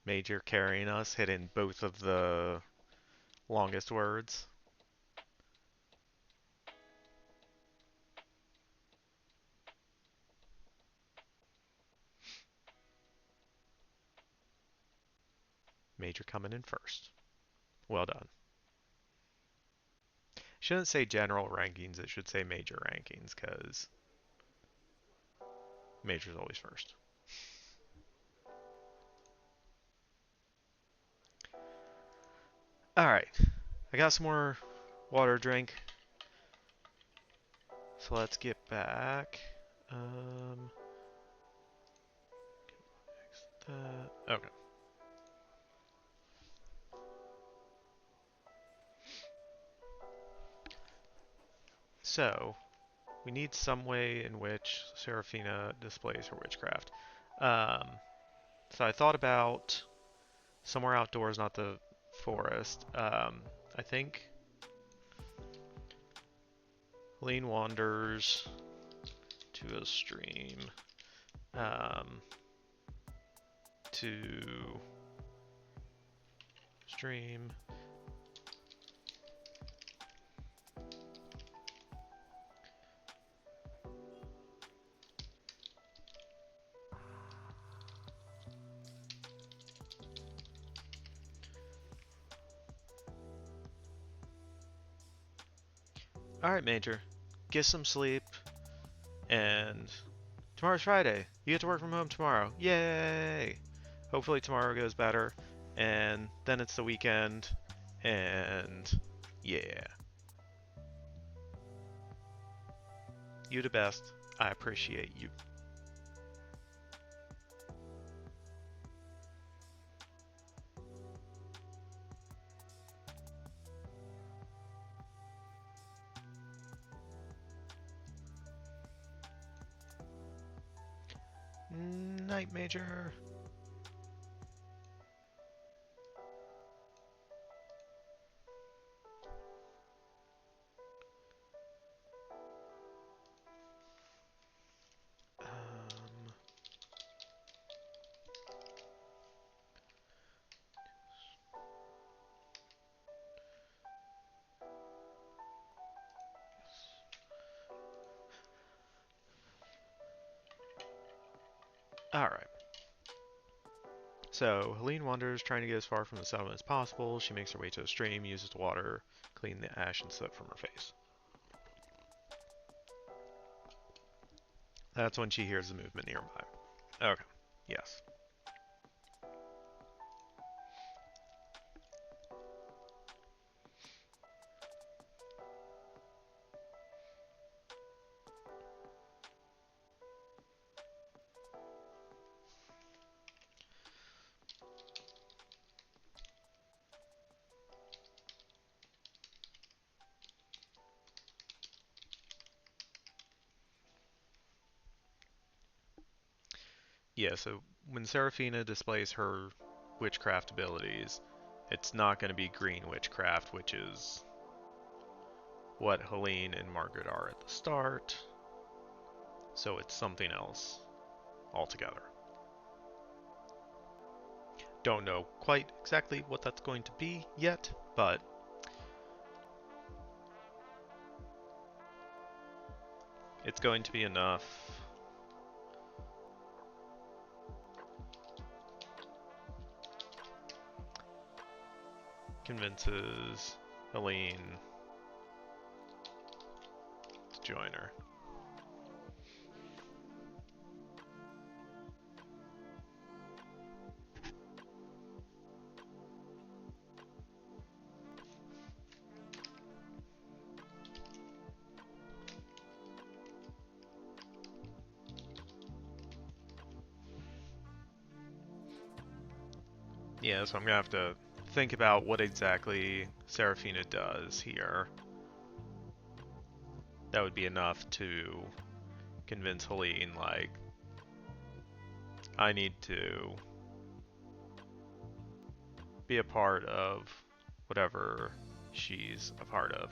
Major carrying us, hitting both of the longest words. Major coming in first. Well done. Shouldn't say general rankings, it should say major rankings, because Major's always first. Alright, I got some more water to drink. So let's get back. Okay. So, we need some way in which Seraphina displays her witchcraft. Um, so I thought about somewhere outdoors, not the forest. I think Helene wanders to a stream. To stream. Alright, Major. Get some sleep. And tomorrow's Friday. You get to work from home tomorrow. Yay! Hopefully tomorrow goes better. And then it's the weekend. And yeah. You the best. I appreciate you. Night, Major. Alright. So, Helene wanders, trying to get as far from the settlement as possible. She makes her way to a stream, uses the water, clean the ash and soot from her face. That's when she hears the movement nearby. Okay. Yes. Yeah, so when Seraphina displays her witchcraft abilities, it's not going to be green witchcraft, which is what Helene and Margaret are at the start. So it's something else altogether. Don't know quite exactly what that's going to be yet, but it's going to be enough. Convinces Helene to join her. Yeah, so I'm gonna have to think about what exactly Seraphina does here. That would be enough to convince Helene, like, I need to be a part of whatever she's a part of.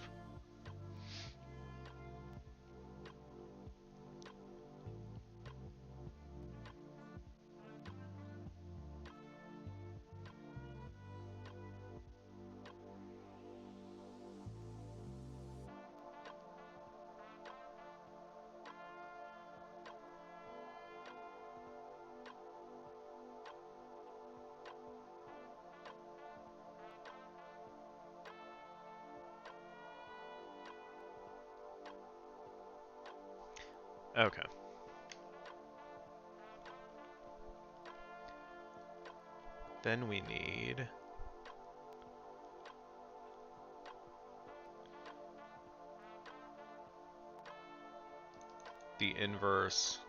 Okay. Then we need the inverse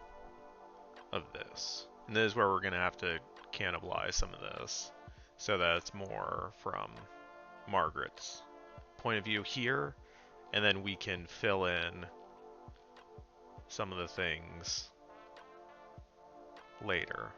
of this. And this is where we're going to have to cannibalize some of this so that it's more from Margaret's point of view here, and then we can fill in some of the things later.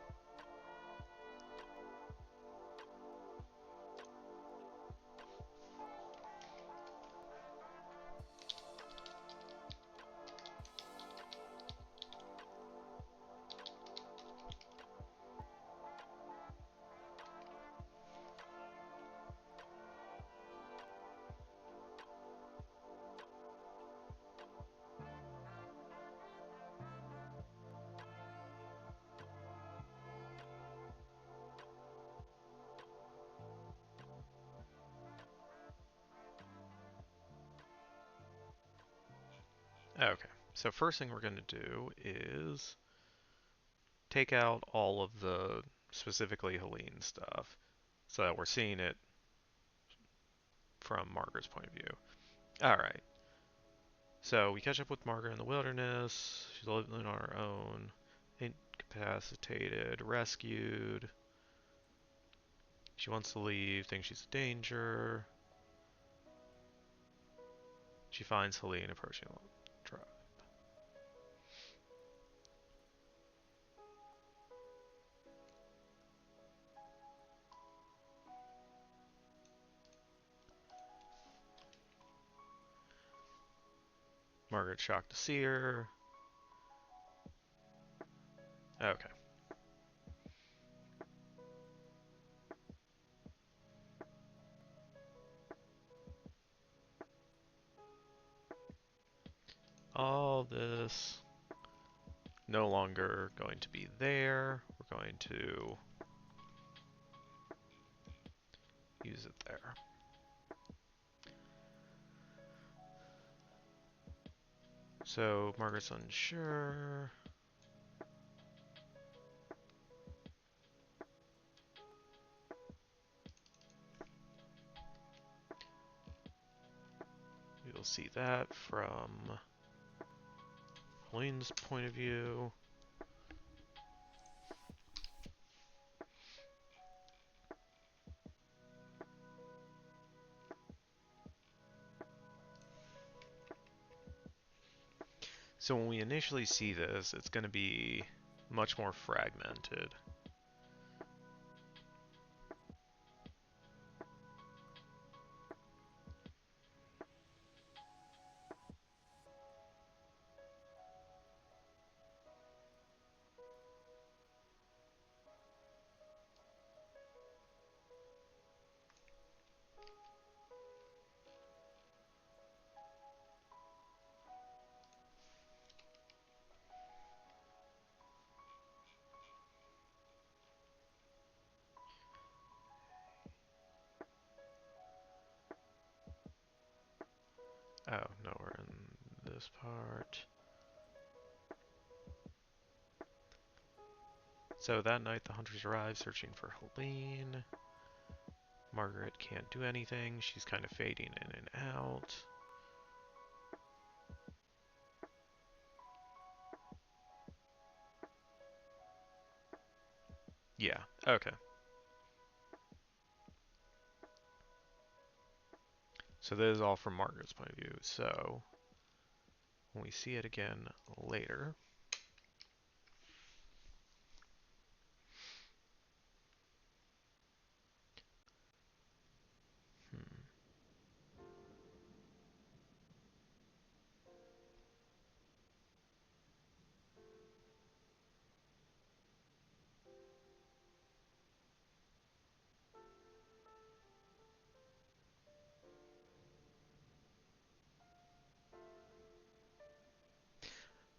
Okay, so first thing we're going to do is take out all of the specifically Helene stuff so that we're seeing it from Margaret's point of view. Alright, so we catch up with Margaret in the wilderness. She's living on her own, incapacitated, rescued. She wants to leave, thinks she's a danger. She finds Helene approaching the tribe. Margaret's shocked to see her. Okay. All this no longer going to be there. We're going to use it there. So Margaret's unsure. You'll see that from Helene's point of view. So when we initially see this, it's going to be much more fragmented. Oh, no, we're in this part. So that night the hunters arrive searching for Helene. Margaret can't do anything. She's kind of fading in and out. Yeah, okay. So this is all from Margaret's point of view. So when we see it again later, hmm.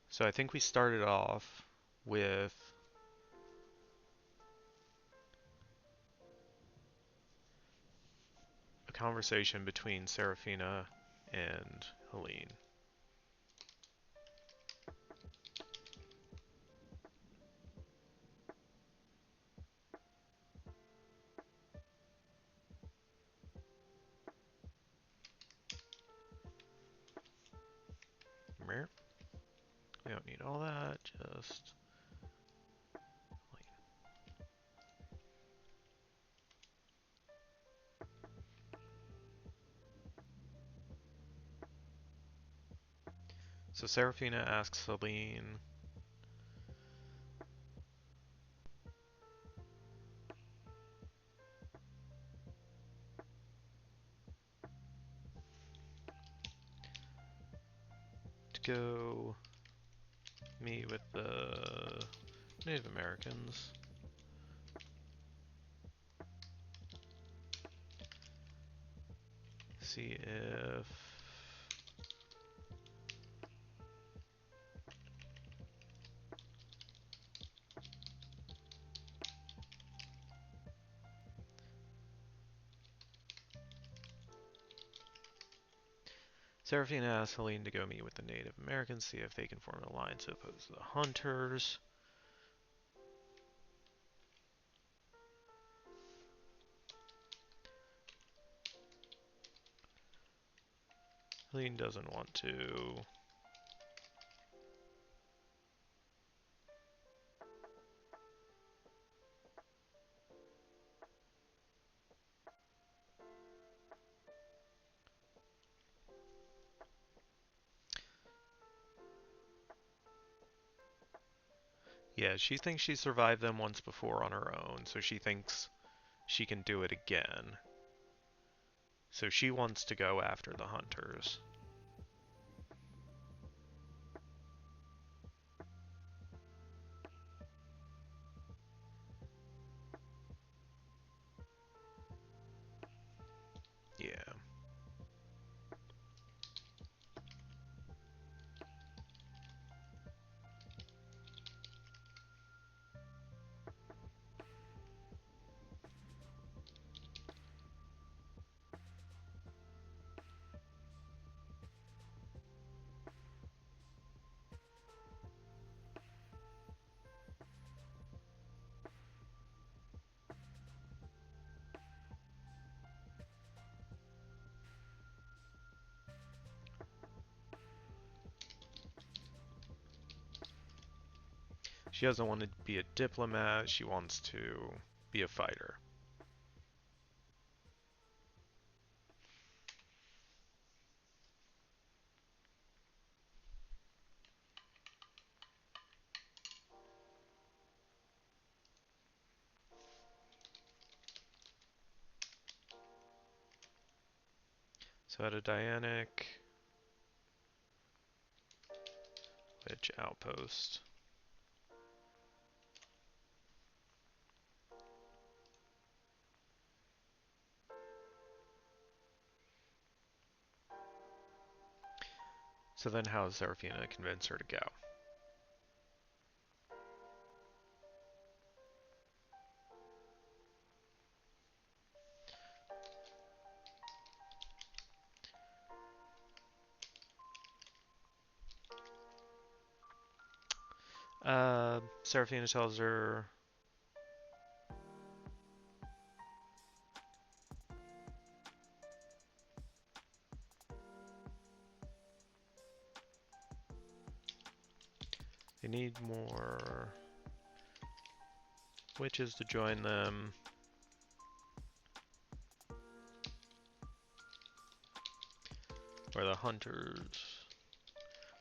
So I think we started off with a conversation between Serafina and Helene. We don't need all that, just Helene. So Serafina asks Helene to go meet with the Native Americans. See if Serafina asks Helene to go meet with the Native Americans, see if they can form an alliance to oppose the hunters. Helene doesn't want to. Yeah, she thinks she survived them once before on her own, so she thinks she can do it again. So she wants to go after the hunters. Yeah. She doesn't want to be a diplomat, she wants to be a fighter. So at a Dianic, which outpost? So then how is Seraphina convince her to go? Seraphina tells her they need more witches to join them. Where the hunters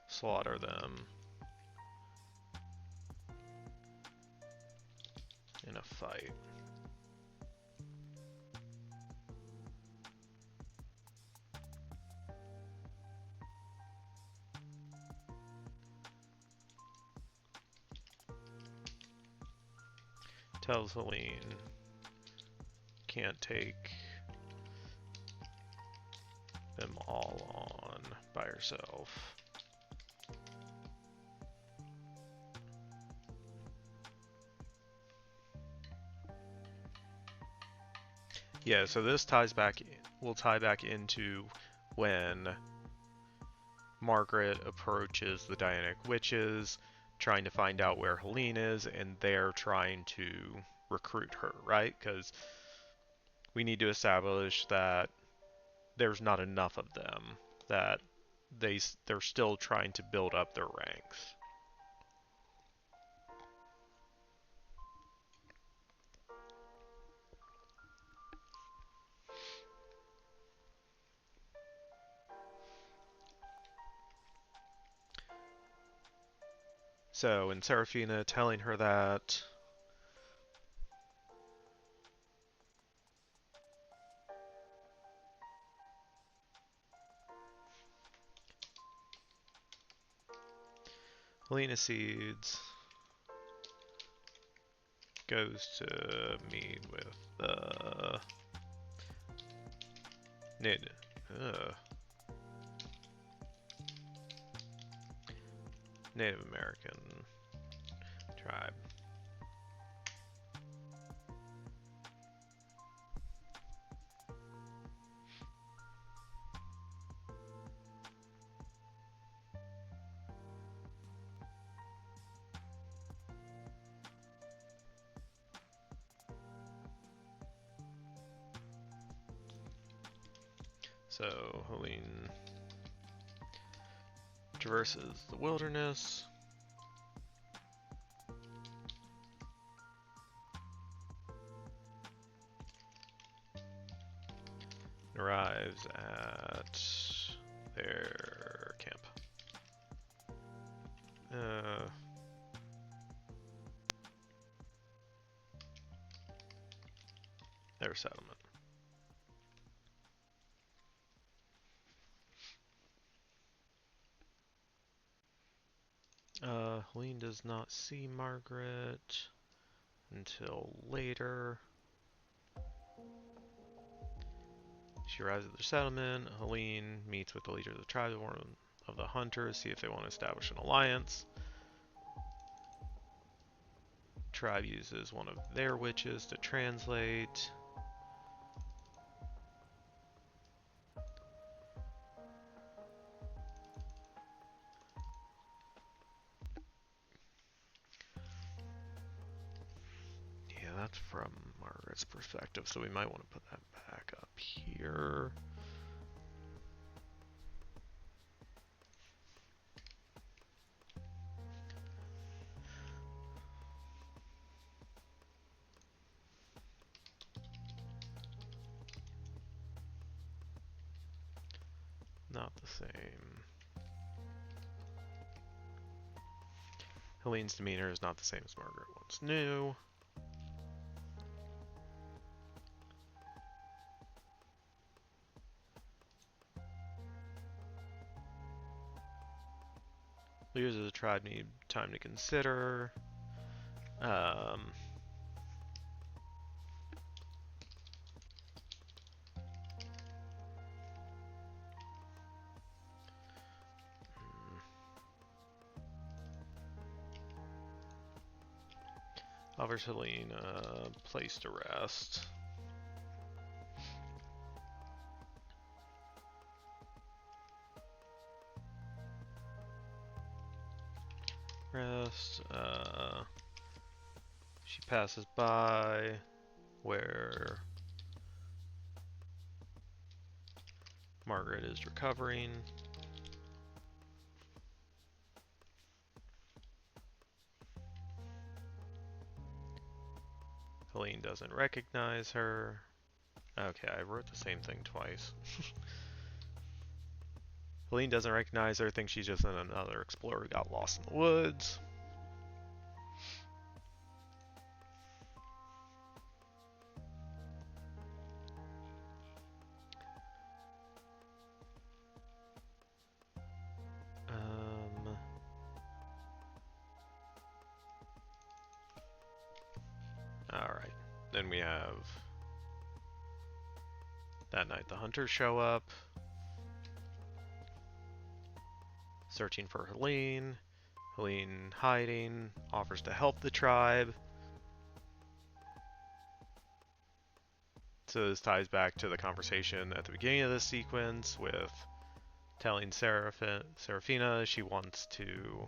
slaughter them in a fight. Tells Helene can't take them all on by herself. Yeah, so this will tie back into when Margaret approaches the Dianic witches, trying to find out where Helene is, and they're trying to recruit her, right? Because we need to establish that there's not enough of them, that they're still trying to build up their ranks. So, in Seraphina telling her that, Helena Seeds goes to meet with the Native American tribe. So Helene traverses the wilderness. Arrives at their camp. Their settlement. Helene does not see Margaret until later. She arrives at their settlement. Helene meets with the leader of the tribe, one of the hunters, see if they want to establish an alliance. Tribe uses one of their witches to translate. Yeah, that's from Margaret's perspective, so we might want to put that back up here. Not the same. Helene's demeanor is not the same as Margaret once knew. Leaders of the tribe need time to consider. Offers Helene a place to rest. She passes by where Margaret is recovering. Helene doesn't recognize her. Okay, I wrote the same thing twice. Helene doesn't recognize her, thinks she's just another explorer who got lost in the woods. Alright, then we have that night the hunters show up, searching for Helene. Helene hiding, offers to help the tribe. So this ties back to the conversation at the beginning of this sequence with telling Seraphina she wants to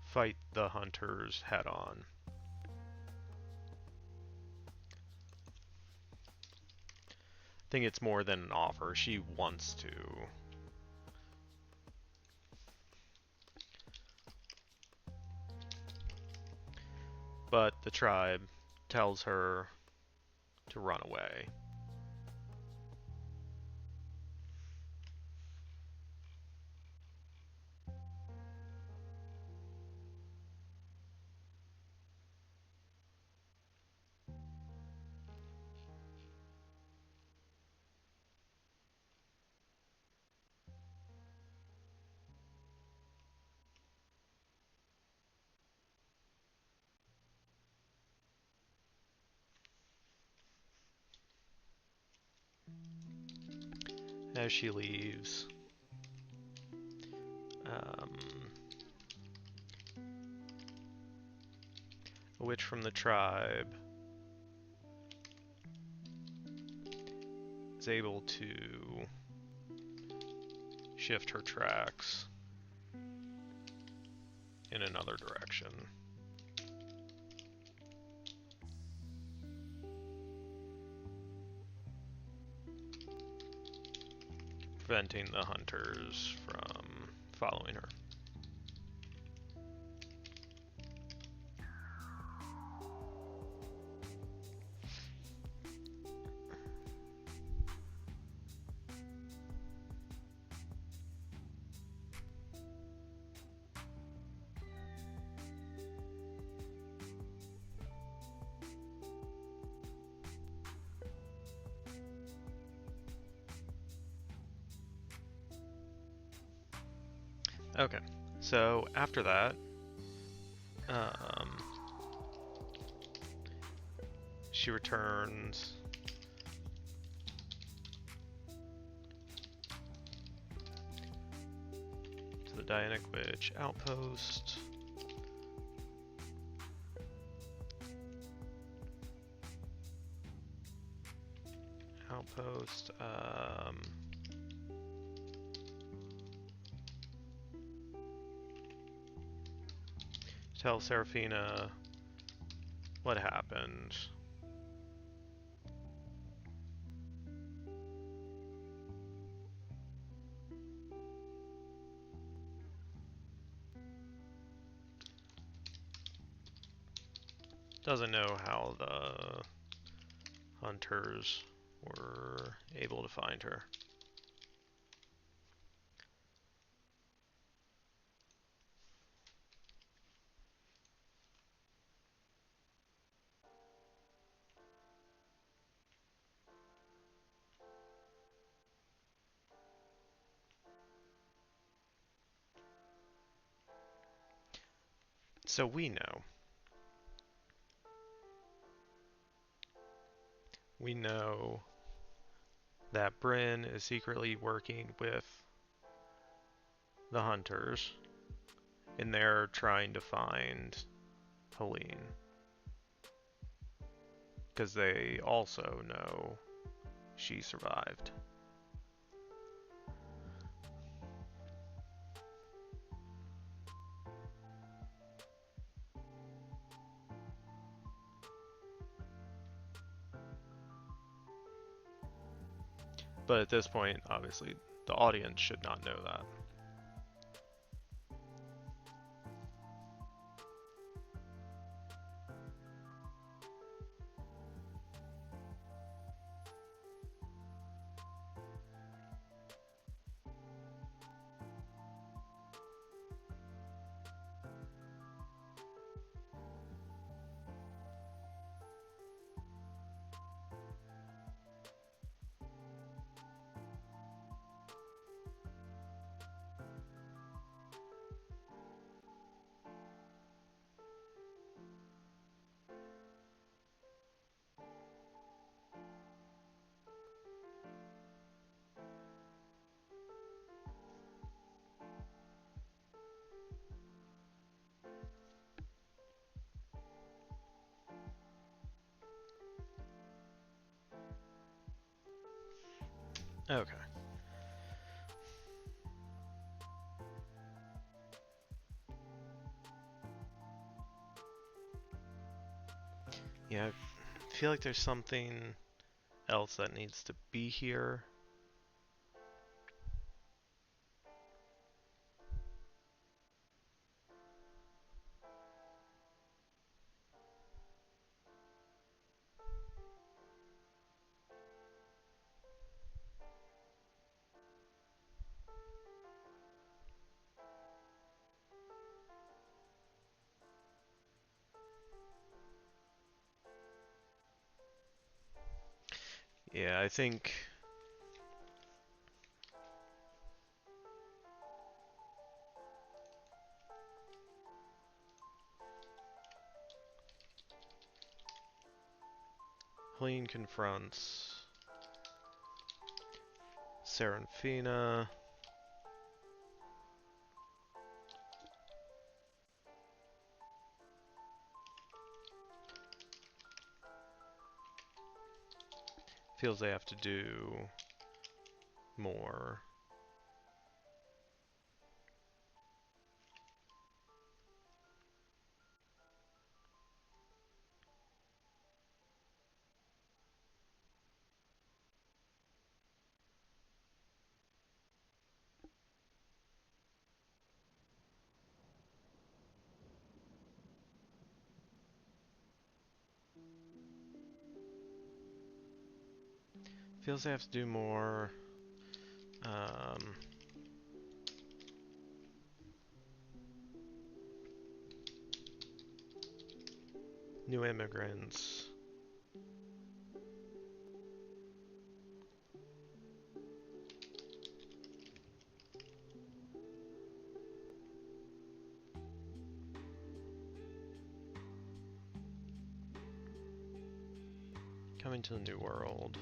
fight the hunters head on. I think it's more than an offer, she wants to. But the tribe tells her to run away. As she leaves, a witch from the tribe is able to shift her tracks in another direction. Preventing the hunters from following her. Okay, so after that, she returns to the Dianic Witch outpost. Tell Seraphina what happened. Doesn't know how the hunters we're able to find her. So we know. We know that Bryn is secretly working with the hunters, and they're trying to find Helene. Because they also know she survived. But at this point, obviously, the audience should not know that. Okay. Yeah, I feel like there's something else that needs to be here. Yeah, I think Helene confronts Serafina. Feels they have to do more. Feels they have to do more. New immigrants. Coming to the New World.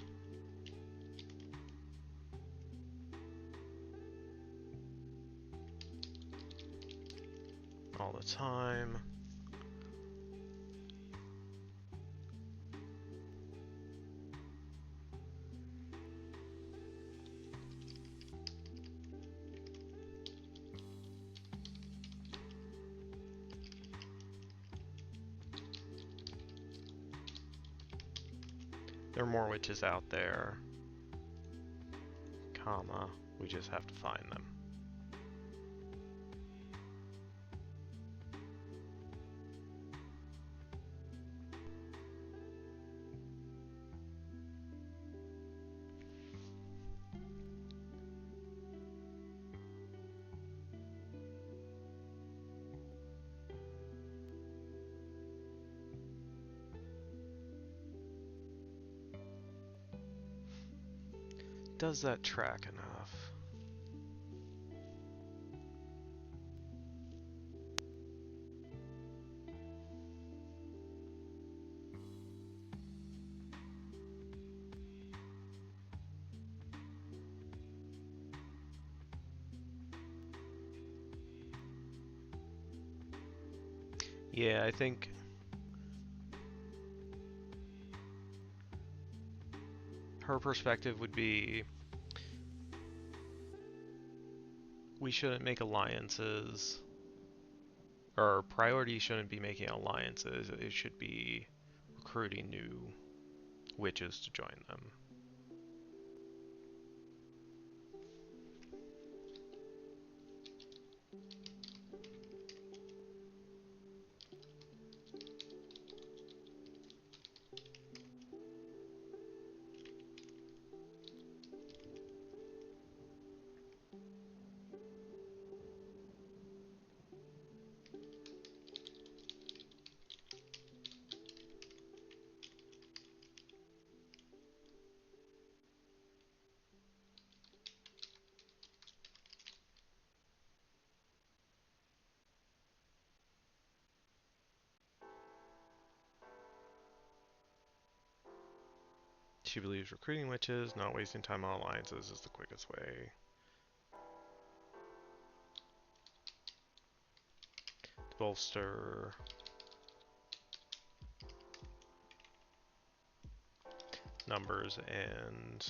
All the time. There are more witches out there, comma, we just have to find them. does that track enough? Yeah, I think her perspective would be we shouldn't make alliances, or our priority shouldn't be making alliances, it should be recruiting new witches to join them. She believes recruiting witches, not wasting time on alliances, is the quickest way to bolster numbers and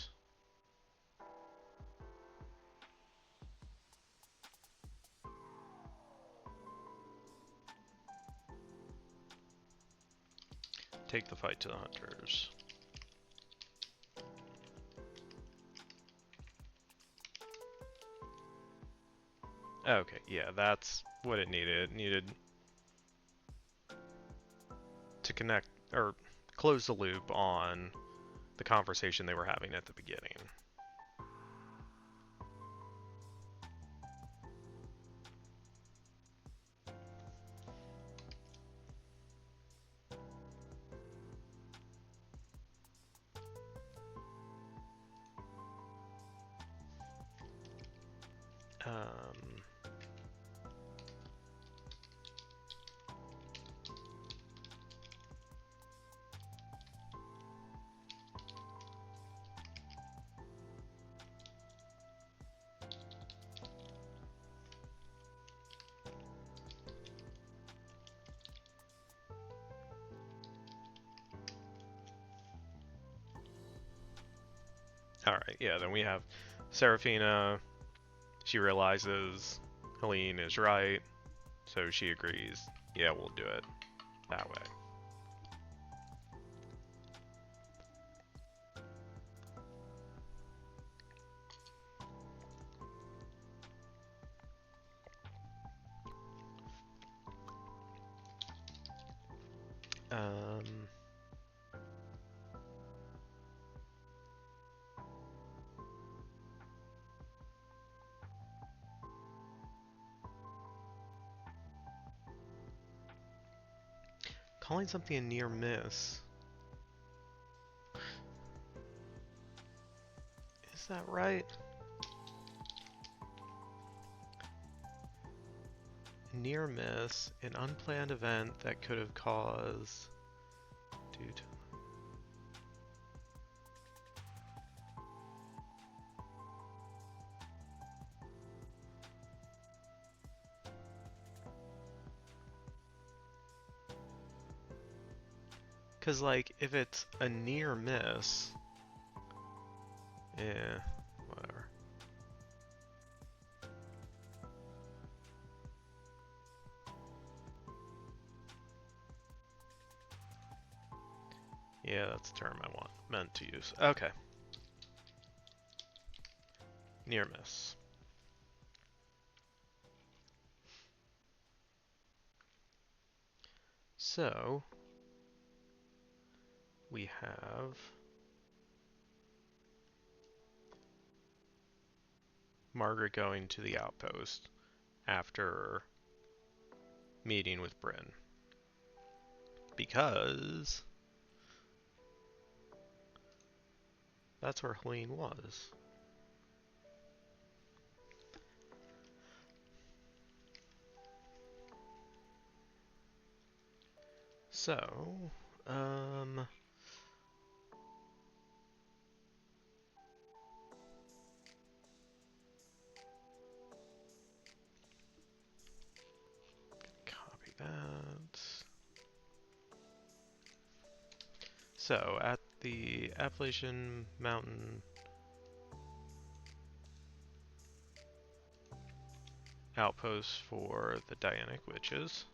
take the fight to the hunters. Okay, yeah, that's what it needed. It needed to connect, or close the loop on the conversation they were having at the beginning. Alright, yeah, then we have Seraphina. She realizes Helene is right, so she agrees. Yeah, we'll do it that way. Calling something a near miss. Is that right? Near miss, an unplanned event that could have caused due to because, like, if it's a near miss, yeah, whatever. Yeah, that's the term I meant to use. Okay. Near miss. So, we have Margaret going to the outpost after meeting with Bryn. Because that's where Helene was. So, um, copy that. So, at the Appalachian Mountain outpost for the Dianic Witches.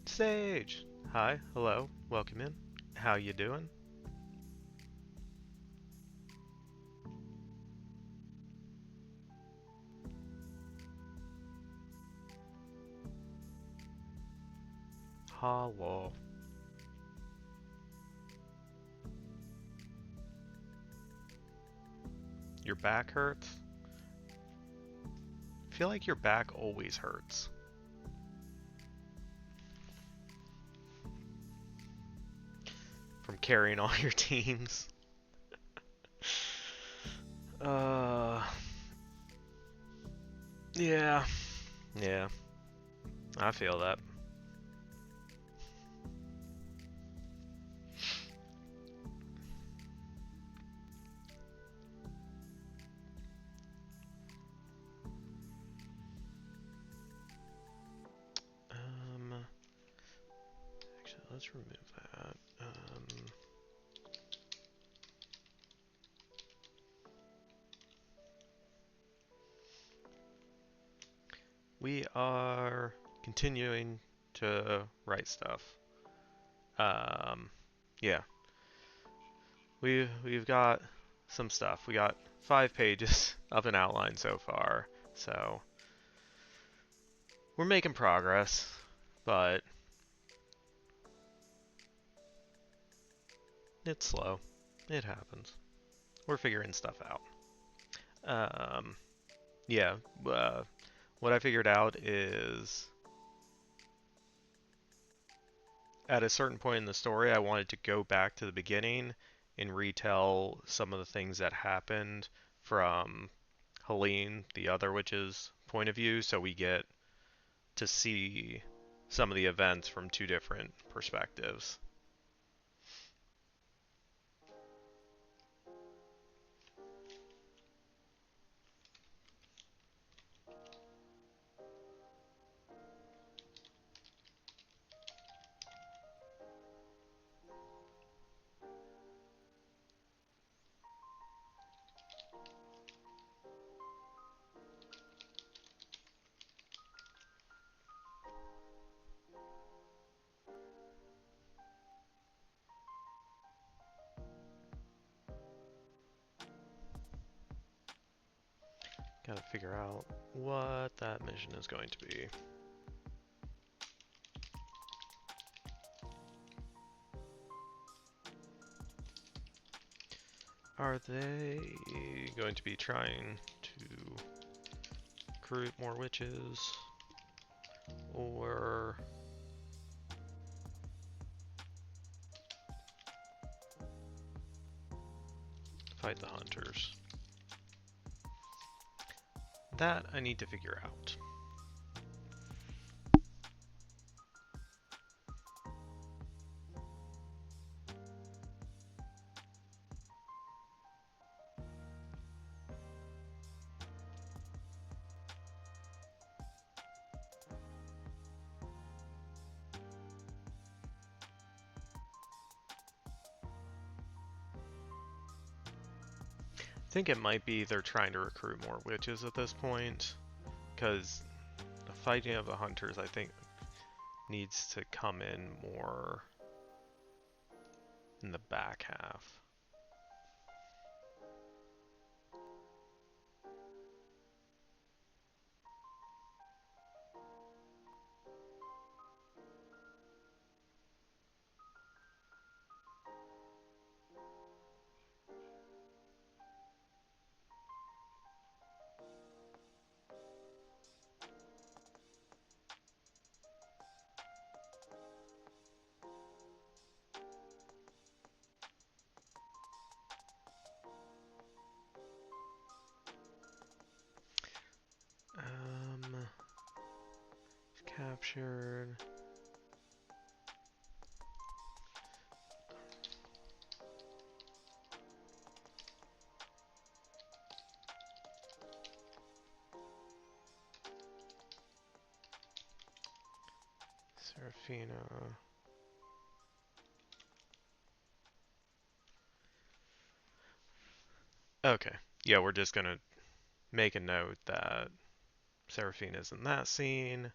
Sage! Hi, hello, welcome in. How you doing? Hello. Your back hurts? I feel like your back always hurts. From carrying all your teams. Uh, yeah. Yeah. I feel that. Actually, let's remove that. We are continuing to write stuff. Yeah. We've got some stuff. We got 5 pages of an outline so far, so we're making progress, but it's slow. It happens. We're figuring stuff out. Yeah. What I figured out is at a certain point in the story, I wanted to go back to the beginning and retell some of the things that happened from Helene, the other witch's point of view, so we get to see some of the events from two different perspectives. Gotta figure out what that mission is going to be. Are they going to be trying to recruit more witches? Or fight the hunters? That I need to figure out. I think it might be they're trying to recruit more witches at this point, because the fighting of the hunters, I think, needs to come in more in the back half. captured. Serafina. Okay. Yeah, we're just gonna make a note that Seraphina's in that scene.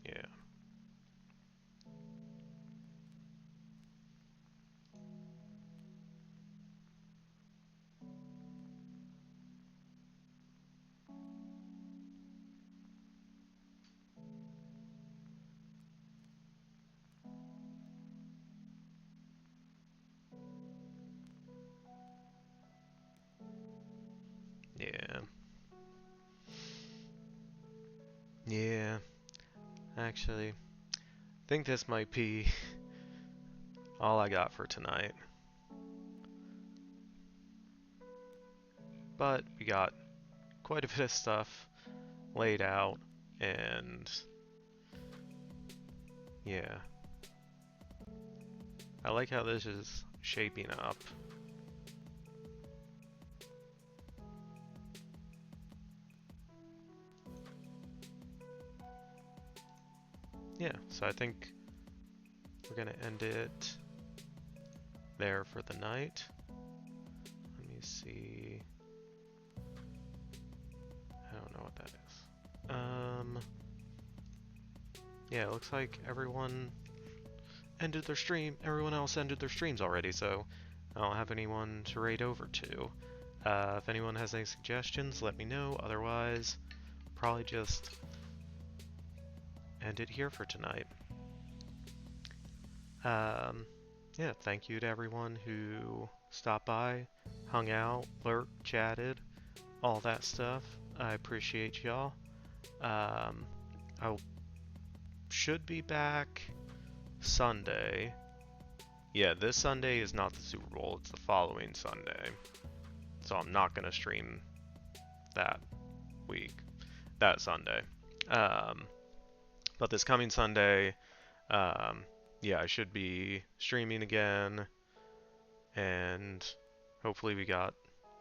Yeah. Yeah. Yeah. Actually, I think this might be all I got for tonight. But we got quite a bit of stuff laid out, and yeah. I like how this is shaping up. Yeah, so I think we're gonna end it there for the night. Let me see. I don't know what that is. Yeah, it looks like everyone ended their stream. Everyone else ended their streams already, so I don't have anyone to raid over to. If anyone has any suggestions, let me know. Otherwise, probably just end it here for tonight. Yeah, thank you to everyone who stopped by, hung out, lurked, chatted, all that stuff. I appreciate y'all. I should be back Sunday. Yeah, this Sunday is not the Super Bowl, it's the following Sunday. So I'm not going to stream that that Sunday. But this coming Sunday, yeah, I should be streaming again, and hopefully we got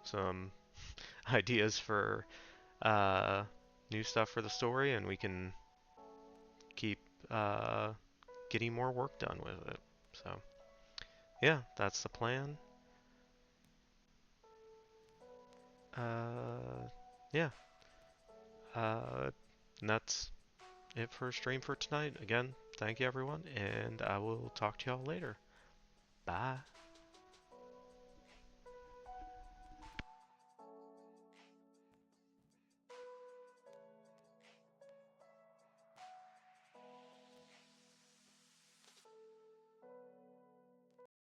some ideas for new stuff for the story, and we can keep getting more work done with it. So, yeah, that's the plan. Yeah, and that's it for stream for tonight. Again, thank you everyone, and I will talk to y'all later. Bye.